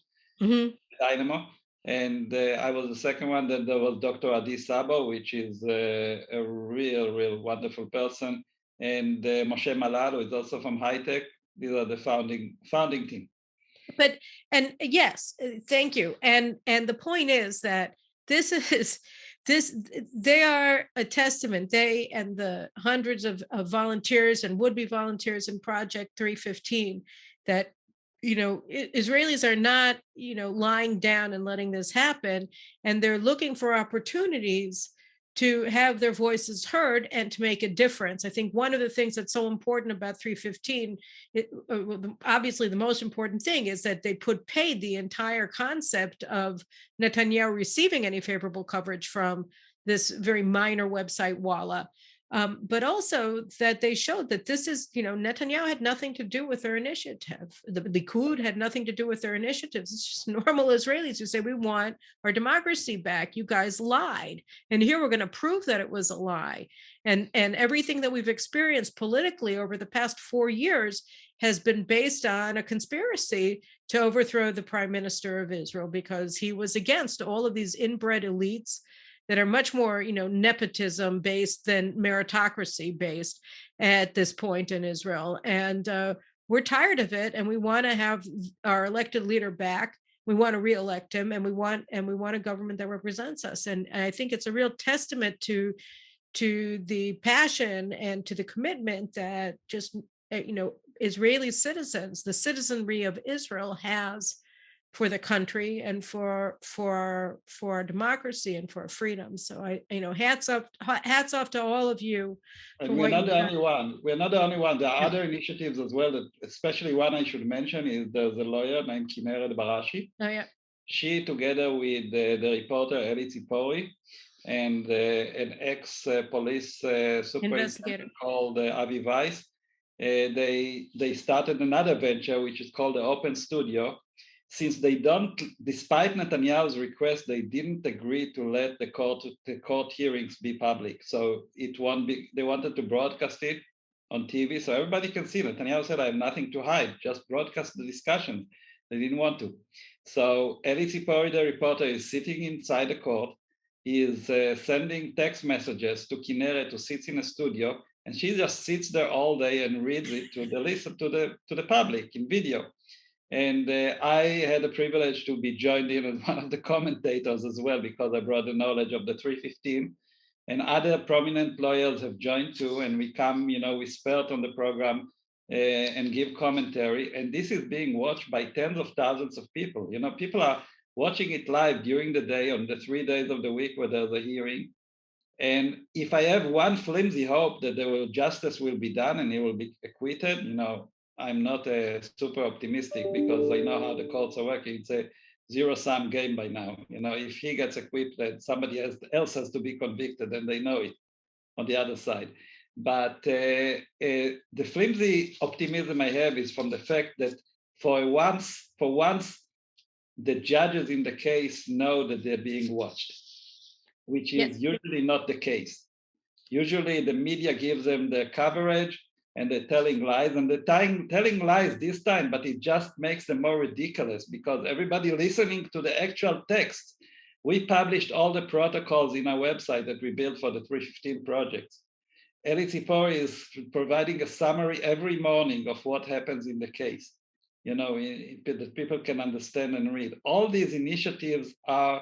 And I was the second one. Then there was Dr. Adi Saba, which is a real wonderful person. And Moshe Malal, who is also from high tech. These are the founding team. And yes, thank you. And the point is that they are a testament, they and the hundreds of volunteers and would-be volunteers in Project 315, that Israelis are not lying down and letting this happen, and they're looking for opportunities to have their voices heard and to make a difference. I think one of the things that's so important about 315, obviously the most important thing, is that they put paid the entire concept of Netanyahu receiving any favorable coverage from this very minor website, Walla. But also that they showed that this is, Netanyahu had nothing to do with their initiative. The coup had nothing to do with their initiatives. It's just normal Israelis who say, we want our democracy back. You guys lied. And here we're going to prove that it was a lie. And everything that we've experienced politically over the past 4 years has been based on a conspiracy to overthrow the prime minister of Israel, because he was against all of these inbred elites that are much more, nepotism based than meritocracy based at this point in Israel. And we're tired of it, and we want to have our elected leader back. We want to reelect him, and we want a government that represents us. And I think it's a real testament to the passion and to the commitment that just Israeli citizens, the citizenry of Israel, has for the country and for our democracy and for our freedom. So hats off to all of you. And we're not the only one. We're not the only one. There are other initiatives as well. That, especially one I should mention, is there's a lawyer named Kinneret Barashi. Oh yeah. She, together with the reporter Eli Tzipori and an ex-police superintendent called Avi Weiss, they started another venture, which is called the Open Studio. Since they don't, despite Netanyahu's request, they didn't agree to let the court hearings be public. So it won't be, they wanted to broadcast it on TV so everybody can see. Netanyahu said, I have nothing to hide, just broadcast the discussion. They didn't want to. So Eli Tzipori, the reporter, is sitting inside the court. He is sending text messages to Kinneret, who sits in a studio, and she just sits there all day and reads it to the public in video. And I had the privilege to be joined in as one of the commentators as well, because I brought the knowledge of the 315. And other prominent lawyers have joined too, and we come, we spurt on the program and give commentary. And this is being watched by tens of thousands of people. People are watching it live during the day on the 3 days of the week where there's a hearing. And if I have one flimsy hope that justice will be done and he will be acquitted, I'm not super optimistic, because I know how the courts are working. It's a zero-sum game by now. If he gets acquitted, somebody else has to be convicted, and they know it on the other side. But the flimsy optimism I have is from the fact that for once, the judges in the case know that they're being watched, which is usually not the case. Usually the media gives them the coverage and they're telling lies, and they're telling lies this time, but it just makes them more ridiculous because everybody listening to the actual text. We published all the protocols in our website that we built for the 315 projects. Eli Tzipori is providing a summary every morning of what happens in the case, that people can understand and read. All these initiatives are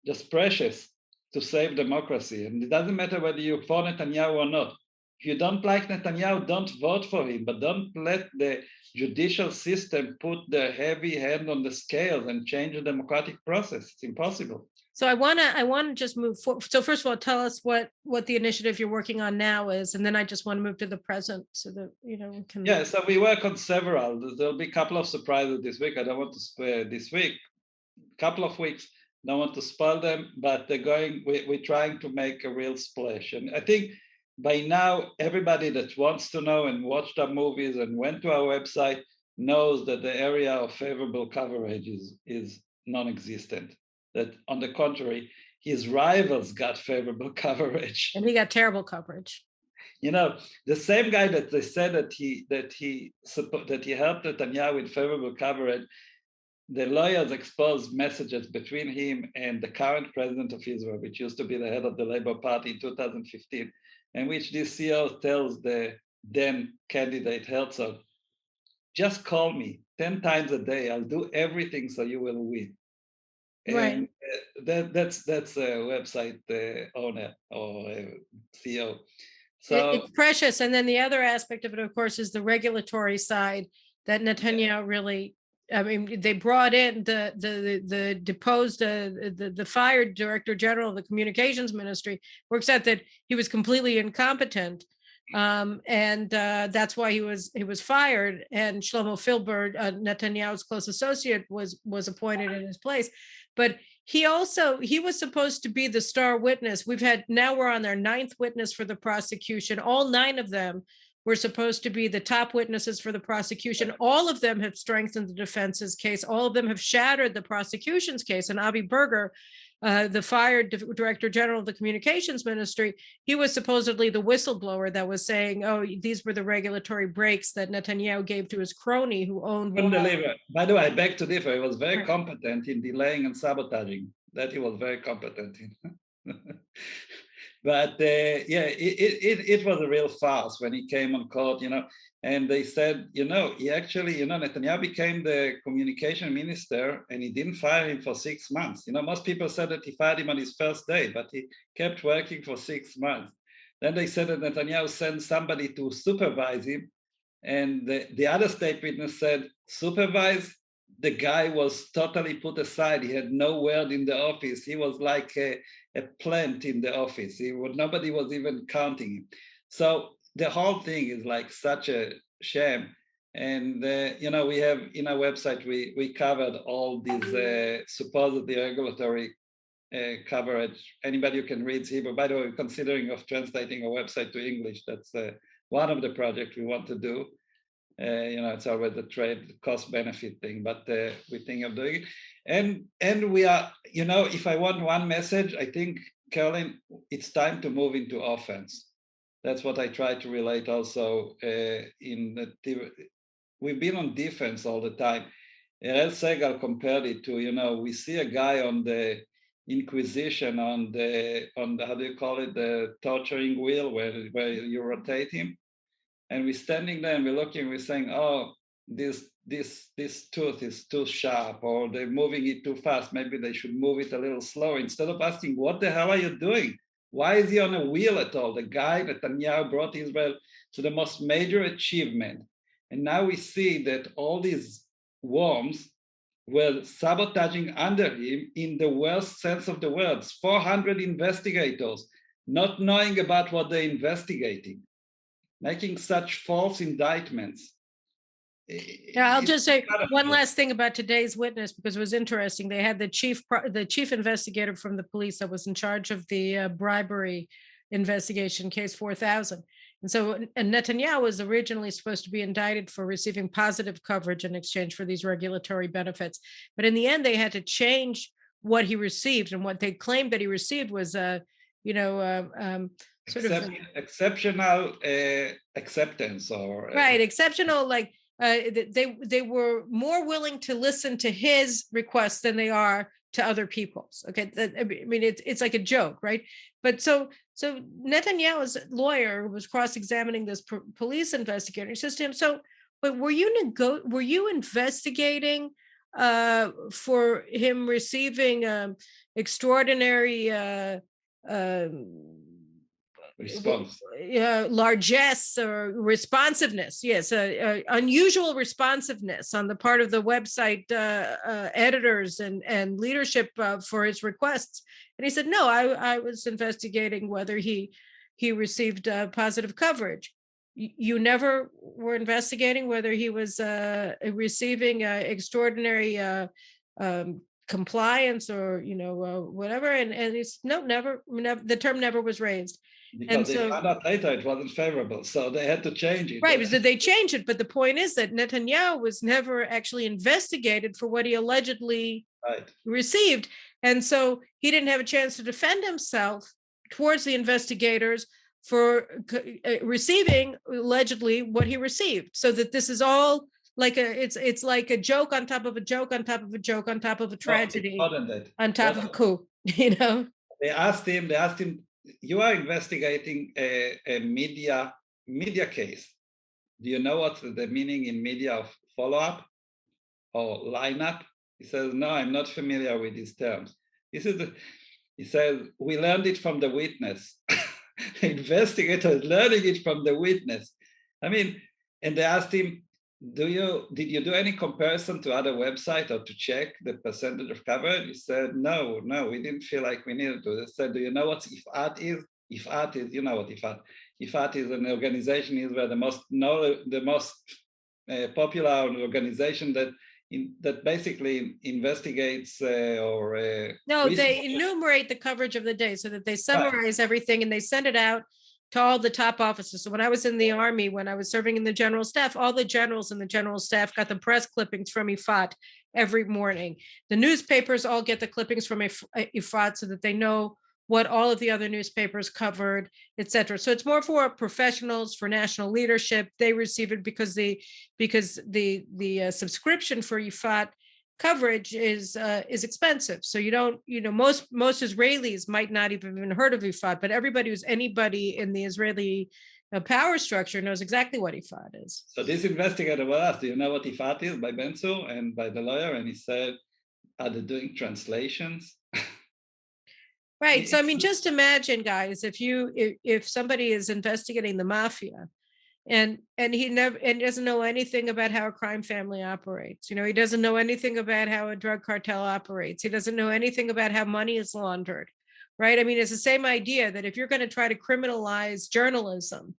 just precious to save democracy. And it doesn't matter whether you're for Netanyahu or not. If you don't like Netanyahu, don't vote for him, but don't let the judicial system put the heavy hand on the scales and change the democratic process. It's impossible. So I want to just move forward. So first of all, tell us what the initiative you're working on now is, and then I just want to move to the present so that we can. Yeah, so we work on several. There'll be a couple of surprises this week. I don't want to spare this week. Couple of weeks. Don't want to spoil them, but we're trying to make a real splash. And I think by now, everybody that wants to know and watched our movies and went to our website knows that the area of favorable coverage is non-existent. That on the contrary, his rivals got favorable coverage. And he got terrible coverage. The same guy that they said that he helped Netanyahu with favorable coverage, the lawyers exposed messages between him and the current president of Israel, which used to be the head of the Labour Party in 2015, in which this CEO tells the then candidate Herzog, just call me 10 times a day. I'll do everything so you will win. Right. And that's a website owner or CEO. So it's precious. And then the other aspect of it, of course, is the regulatory side that Netanyahu really. I mean, they brought in the deposed, the fired director general of the communications ministry. Works out that he was completely incompetent, and that's why he was fired. And Shlomo Filber, Netanyahu's close associate, was appointed in his place. But he was supposed to be the star witness. Now we're on their 9th witness for the prosecution. All 9 of them were supposed to be the top witnesses for the prosecution. All of them have strengthened the defense's case. All of them have shattered the prosecution's case. And Avi Berger, the fired director general of the communications ministry, he was supposedly the whistleblower that was saying, oh, these were the regulatory breaks that Netanyahu gave to his crony who owned. By the way, I beg to differ. He was very competent in delaying and sabotaging. That he was very competent in. But it was a real farce when he came on court, and they said, he actually, Netanyahu became the communication minister and he didn't fire him for 6 months. Most people said that he fired him on his first day, but he kept working for 6 months. Then they said that Netanyahu sent somebody to supervise him. And the other state witness said, supervise? The guy was totally put aside. He had no word in the office. He was like a plant in the office. Nobody was even counting him. So the whole thing is like such a shame. And, we have in our website, we covered all these supposedly regulatory coverage. Anybody who can read Hebrew, by the way, considering of translating a website to English, that's one of the projects we want to do. It's always a trade cost benefit thing, but we think of doing it. And we are, if I want one message, I think, Caroline, it's time to move into offense. That's what I try to relate also we've been on defense all the time. Erel Segal compared it to, we see a guy on the Inquisition on the how do you call it, the torturing wheel where you rotate him, and we're standing there and we're looking, we're saying, oh, this tooth is too sharp, or they're moving it too fast. Maybe they should move it a little slower, instead of asking, what the hell are you doing? Why is he on a wheel at all? The guy, Netanyahu, brought Israel to the most major achievement. And now we see that all these worms were sabotaging under him in the worst sense of the words. 400 investigators, not knowing about what they're investigating, making such false indictments. Yeah, I'll just say one last thing about today's witness, because it was interesting. They had the chief investigator from the police that was in charge of the bribery investigation, case 4000. And so Netanyahu was originally supposed to be indicted for receiving positive coverage in exchange for these regulatory benefits. But in the end, they had to change what he received, and what they claimed that he received was exceptional acceptance, or right, exceptional, like they were more willing to listen to his requests than they are to other people's. Okay, I mean, it's like a joke, right? But so Netanyahu's lawyer was cross-examining this police investigator. He says to him, "So, but were you investigating for him receiving extraordinary response, largesse or responsiveness? Yes, unusual responsiveness on the part of the website editors and leadership for his requests." And he said, "No, I was investigating whether he received positive coverage. You never were investigating whether he was receiving extraordinary compliance or whatever." And he's no, never. The term never was raised. Because they found out later it wasn't favorable, so they had to change it. Right, because they changed it. But the point is that Netanyahu was never actually investigated for what he allegedly received. And so he didn't have a chance to defend himself towards the investigators for receiving allegedly what he received. So that this is all like it's like a joke on top of a joke on top of a joke on top of a tragedy on top of a coup. They asked him, you are investigating a media case. Do you know what's the meaning in media of follow-up or lineup? He says, no, I'm not familiar with these terms. He says, we learned it from the witness. The investigator is learning it from the witness. I mean, and they asked him, did you do any comparison to other websites or to check the percentage of coverage? He said, no, we didn't feel like we needed to. They said, do you know what IFAT is? IFAT is, you know what IFAT? IFAT is an organization in Israel, the most popular organization that basically investigates they enumerate the coverage of the day, so that they summarize everything and they send it out to all the top officers. So when I was in the army, when I was serving in the general staff, all the generals and the general staff got the press clippings from IFAT every morning. The newspapers all get the clippings from IFAT so that they know what all of the other newspapers covered, etc. So it's more for professionals, for national leadership. They receive it because the subscription for IFAT coverage is expensive. So you don't, most Israelis might not even heard of IFAT, but anybody in the Israeli power structure knows exactly what IFAT is. So this investigator was asked, do you know what IFAT is, by Ben-Tzur and by the lawyer? And he said, are they doing translations? Right. So I mean, just imagine, guys, if somebody is investigating the mafia and he doesn't know anything about how a crime family operates. He doesn't know anything about how a drug cartel operates. He doesn't know anything about how money is laundered. Right. I mean, it's the same idea that if you're going to try to criminalize journalism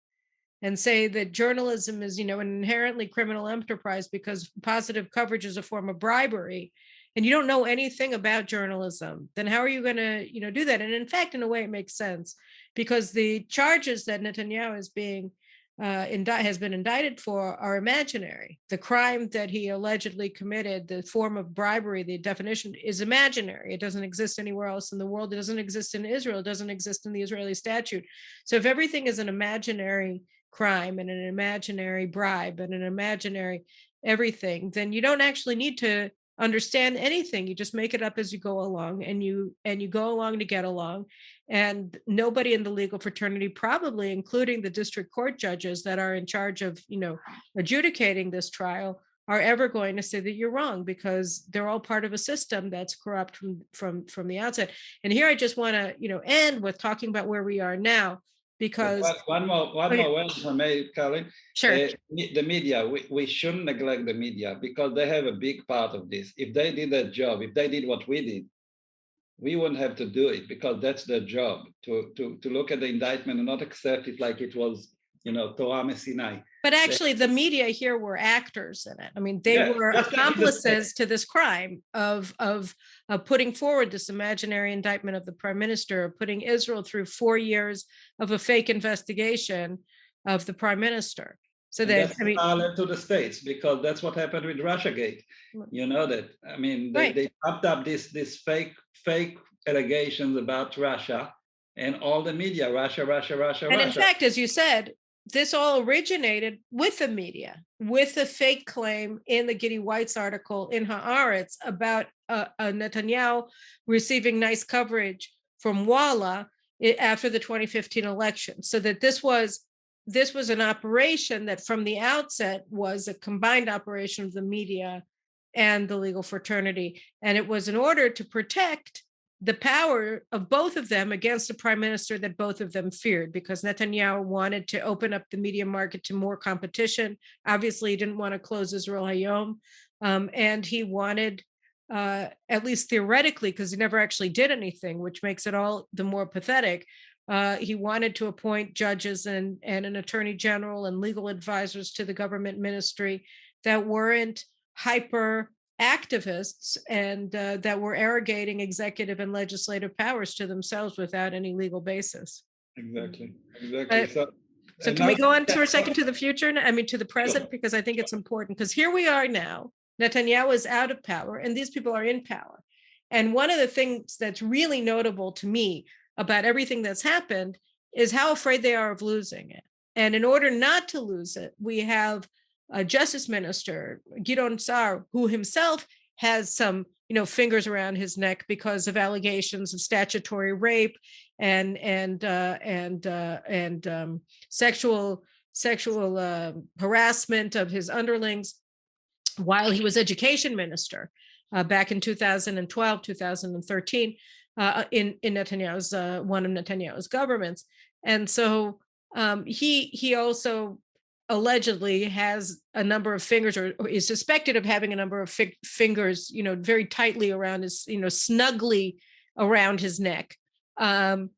and say that journalism is, an inherently criminal enterprise because positive coverage is a form of bribery, and you don't know anything about journalism, then how are you going to, do that? And in fact, in a way, it makes sense, because the charges that Netanyahu is being has been indicted for are imaginary. The crime that he allegedly committed, the form of bribery, the definition is imaginary. It doesn't exist anywhere else in the world. It doesn't exist in Israel. It doesn't exist in the Israeli statute. So if everything is an imaginary crime and an imaginary bribe and an imaginary everything, then you don't actually need to understand anything. You just make it up as you go along, and you go along to get along. And nobody in the legal fraternity, probably including the district court judges that are in charge of, adjudicating this trial, are ever going to say that you're wrong, because they're all part of a system that's corrupt from the outset. And here I just want to, end with talking about where we are now, because one more word, if I may, Colin. Sure. The media, we shouldn't neglect the media, because they have a big part of this. If they did their job, if they did what we did, we wouldn't have to do it, because that's their job, to look at the indictment and not accept it like it was, Torah Messinai. But actually, the media here were actors in it. I mean, they were accomplices to this crime of putting forward this imaginary indictment of the prime minister, putting Israel through 4 years of a fake investigation of the prime minister. So that's parallel to the States, because that's what happened with Russiagate. You know that. I mean, they popped up this fake allegations about Russia, and all the media, Russia. And in fact, as you said, this all originated with the media, with a fake claim in the Giddy White's article in Haaretz about Netanyahu receiving nice coverage from Walla after the 2015 election. So that this was an operation that from the outset was a combined operation of the media and the legal fraternity. And it was in order to protect the power of both of them against a prime minister that both of them feared, because Netanyahu wanted to open up the media market to more competition. Obviously, he didn't want to close Israel Hayom. And he wanted, at least theoretically, because he never actually did anything, which makes it all the more pathetic, he wanted to appoint judges and an attorney general and legal advisors to the government ministry that weren't hyper activists and that were arrogating executive and legislative powers to themselves without any legal basis. Exactly. So can we go on for a second to the future? I mean, to the present, because I think it's important, because here we are now. Netanyahu is out of power and these people are in power. And one of the things that's really notable to me about everything that's happened is how afraid they are of losing it. And in order not to lose it, we have a justice minister, Gideon Sa'ar, who himself has some, fingers around his neck because of allegations of statutory rape and sexual harassment of his underlings while he was education minister back in 2012, 2013 in Netanyahu's one of Netanyahu's governments. And so he also allegedly has a number of fingers, or is suspected of having a number of fingers, very tightly around his, snugly around his neck. And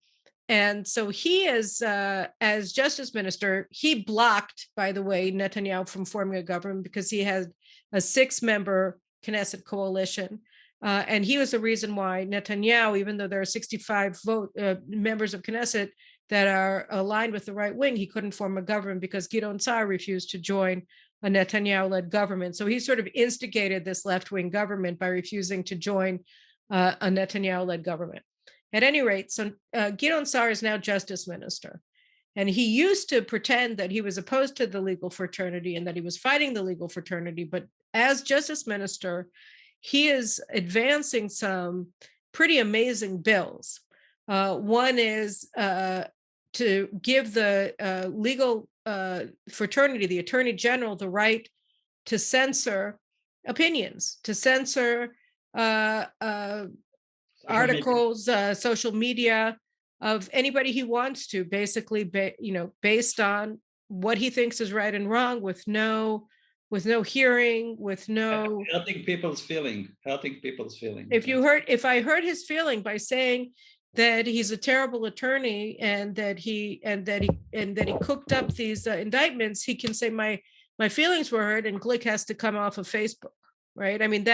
so he is, as justice minister, he blocked, by the way, Netanyahu from forming a government because he had a 6-member Knesset coalition. And he was the reason why Netanyahu, even though there are 65 members of Knesset that are aligned with the right wing, he couldn't form a government because Gideon Sa'ar refused to join a Netanyahu-led government. So he sort of instigated this left-wing government by refusing to join a Netanyahu-led government. At any rate, so Gideon Sa'ar is now justice minister. And he used to pretend that he was opposed to the legal fraternity and that he was fighting the legal fraternity. But as justice minister, he is advancing some pretty amazing bills. One is to give the legal fraternity, the attorney general, the right to censor opinions, to censor articles, social media of anybody he wants to, basically, based on what he thinks is right and wrong, with no hearing, with no hurting people's feeling. If I hurt his feeling by saying that he's a terrible attorney and that he cooked up these indictments, he can say my feelings were hurt, and Glick has to come off of Facebook, right? I mean,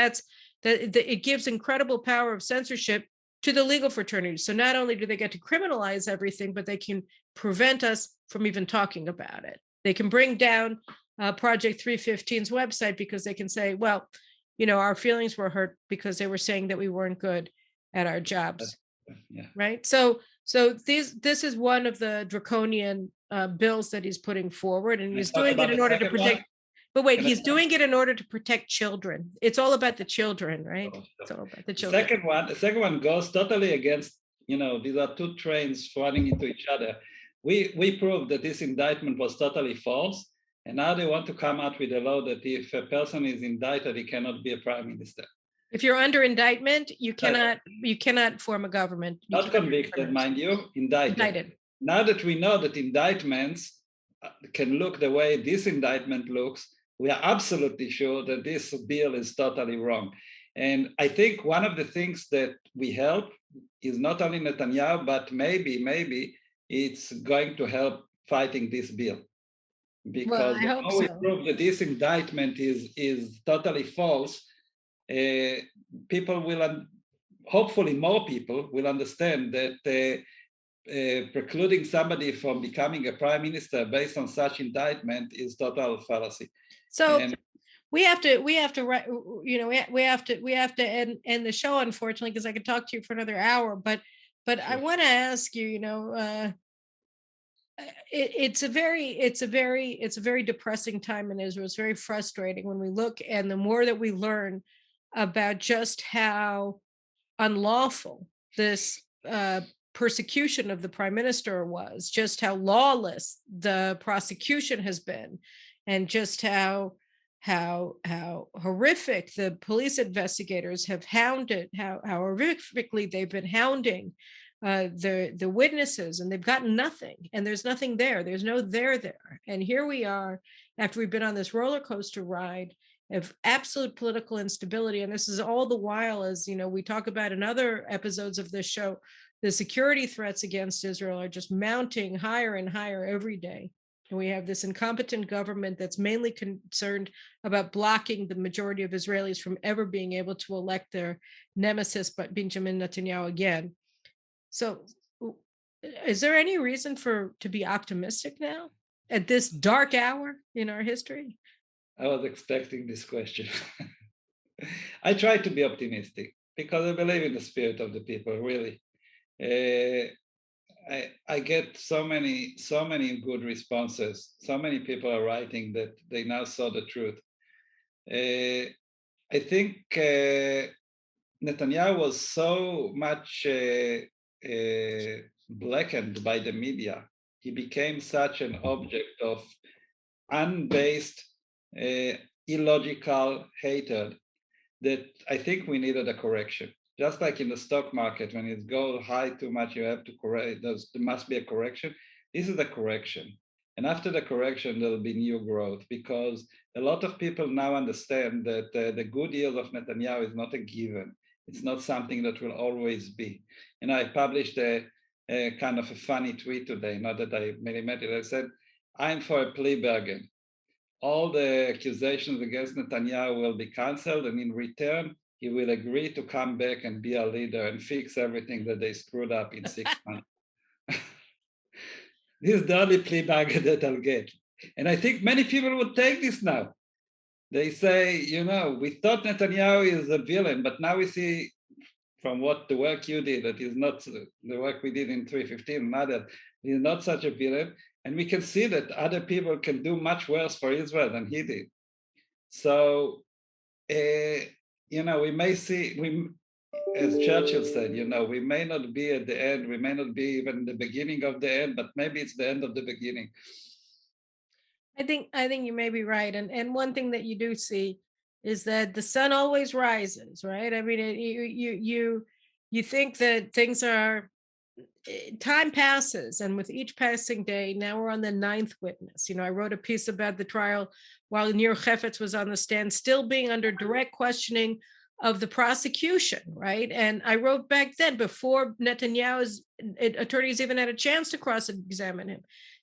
it gives incredible power of censorship to the legal fraternity. So not only do they get to criminalize everything, but they can prevent us from even talking about it. They can bring down Project 315's website because they can say, well, our feelings were hurt because they were saying that we weren't good at our jobs. Yeah. Right. So this is one of the draconian bills that he's putting forward, and he's doing it in order to protect. But wait, he's doing it in order to protect children. It's all about the children, right? It's all about the children. The second one goes totally against, these are two trains running into each other. We proved that this indictment was totally false. And now they want to come out with a law that if a person is indicted, he cannot be a prime minister. If you're under indictment, you cannot form a government. Not convicted, mind you, indicted. Now that we know that indictments can look the way this indictment looks, we are absolutely sure that this bill is totally wrong. And I think one of the things that we help is not only Netanyahu, but maybe it's going to help fighting this bill. Because we prove that this indictment is totally false, people will, hopefully more people will understand that precluding somebody from becoming a prime minister based on such indictment is total fallacy. So we have to end the show, unfortunately, because I could talk to you for another hour. But I want to ask you, it's a very depressing time in Israel. It's very frustrating when we look, and the more that we learn about just how unlawful this persecution of the prime minister was, just how lawless the prosecution has been, and just how horrific the police investigators have hounded, how horrifically they've been hounding the witnesses, and they've gotten nothing, and there's nothing there. There's no there. And here we are, after we've been on this roller coaster ride of absolute political instability. And this is all the while, as we talk about in other episodes of this show, the security threats against Israel are just mounting higher and higher every day. And we have this incompetent government that's mainly concerned about blocking the majority of Israelis from ever being able to elect their nemesis, but Benjamin Netanyahu again. So is there any reason to be optimistic now at this dark hour in our history? I was expecting this question. I try to be optimistic because I believe in the spirit of the people, really. I get so many good responses. So many people are writing that they now saw the truth. I think Netanyahu was so much blackened by the media. He became such an object of unbased, illogical hatred that I think we needed a correction. Just like in the stock market, when it goes high too much, you have to correct. There must be a correction. This is a correction. And after the correction, there'll be new growth, because a lot of people now understand that the good years of Netanyahu is not a given. It's not something that will always be. And I published a kind of a funny tweet today, not that I really meant it. I said, I'm for a plea bargain. All the accusations against Netanyahu will be canceled, and in return, he will agree to come back and be a leader and fix everything that they screwed up in 6 months. This is the only plea bargain that I'll get. And I think many people would take this now. They say, we thought Netanyahu is a villain, but now we see from the work you did, that is not the work we did in 315, that he's not such a villain. And we can see that other people can do much worse for Israel than he did. So, we may see, as Churchill said, we may not be at the end, we may not be even the beginning of the end, but maybe it's the end of the beginning. I think you may be right. And one thing that you do see is that the sun always rises, right? I mean, you think that time passes, and with each passing day, now we're on the 9th witness. I wrote a piece about the trial while Nir Chefetz was on the stand, still being under direct questioning of the prosecution, right? And I wrote back then, before Netanyahu's attorneys even had a chance to cross-examine him,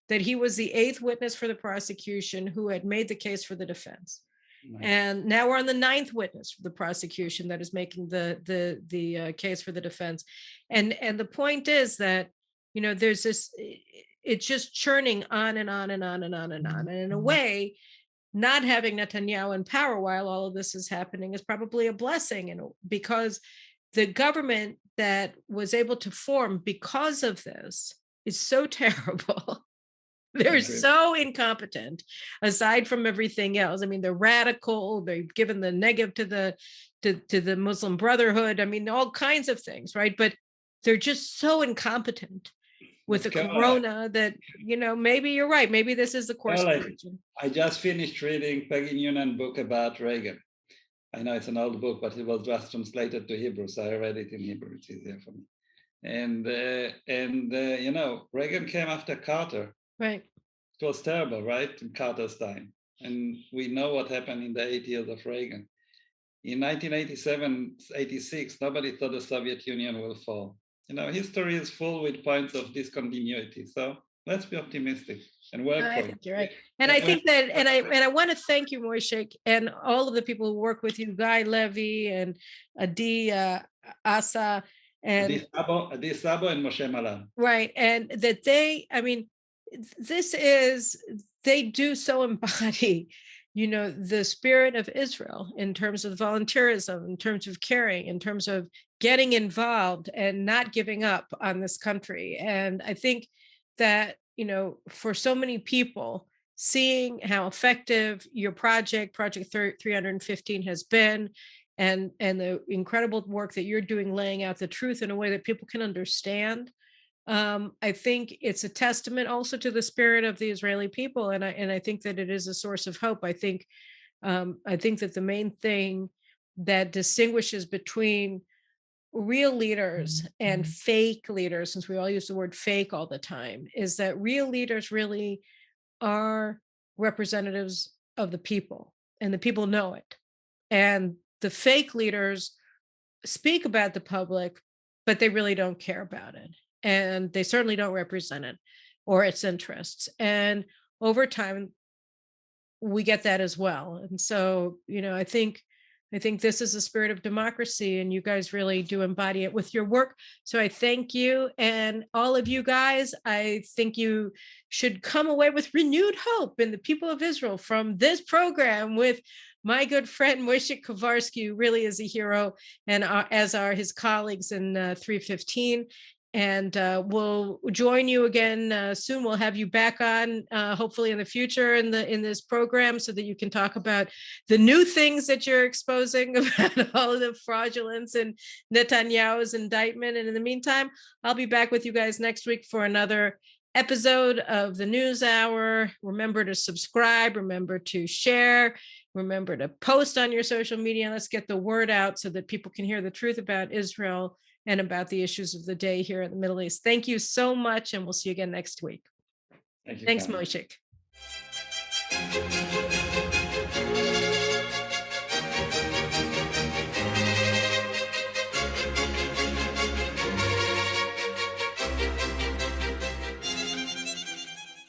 that he was the 8th witness for the prosecution who had made the case for the defense. Right. And now we're on the 9th witness for the prosecution that is making the case for the defense. And the point is that, there's this, it's just churning on and on and on and on and on. And in a way, not having Netanyahu in power while all of this is happening is probably a blessing, and because the government that was able to form because of this is so terrible. They're so incompetent, aside from everything else. I mean, they're radical. They've given the negative to the Muslim Brotherhood. I mean, all kinds of things, right? But they're just so incompetent with the corona that, maybe you're right. Maybe this is the course correction. I just finished reading Peggy Noonan book about Reagan. I know it's an old book, but it was just translated to Hebrew, so I read it in Hebrew. It's easier for me. And Reagan came after Carter. Right. It was terrible, right? In Carter's time. And we know what happened in the 8 years of Reagan. In 1987, 86, nobody thought the Soviet Union will fall. History is full with points of discontinuity. So let's be optimistic and work I think you're right. And I think that, and I want to thank you, Moishik, and all of the people who work with you, Guy Levy and Adi Asa and Adi Sabo and Moshe Malan. Right. And that they do so embody, the spirit of Israel in terms of volunteerism, in terms of caring, in terms of getting involved and not giving up on this country. And I think that, for so many people, seeing how effective your Project 315 has been, and the incredible work that you're doing, laying out the truth in a way that people can understand, I think it's a testament also to the spirit of the Israeli people, and I think that it is a source of hope. I think that the main thing that distinguishes between real leaders and fake leaders, since we all use the word fake all the time, is that real leaders really are representatives of the people, and the people know it. And the fake leaders speak about the public, but they really don't care about it. And they certainly don't represent it or its interests. And over time, we get that as well. And so, I think this is the spirit of democracy, and you guys really do embody it with your work. So I thank you. And all of you guys, I think you should come away with renewed hope in the people of Israel from this program with my good friend Moishik Kovarsky, who really is a hero, and as are his colleagues in 315. And we'll join you again soon. We'll have you back on, hopefully in the future in this program, so that you can talk about the new things that you're exposing about all of the fraudulence in Netanyahu's indictment. And in the meantime, I'll be back with you guys next week for another episode of the News Hour. Remember to subscribe. Remember to share. Remember to post on your social media. Let's get the word out so that people can hear the truth about Israel and about the issues of the day here in the Middle East. Thank you so much, and we'll see you again next week. Thank you. Thanks, Moishik.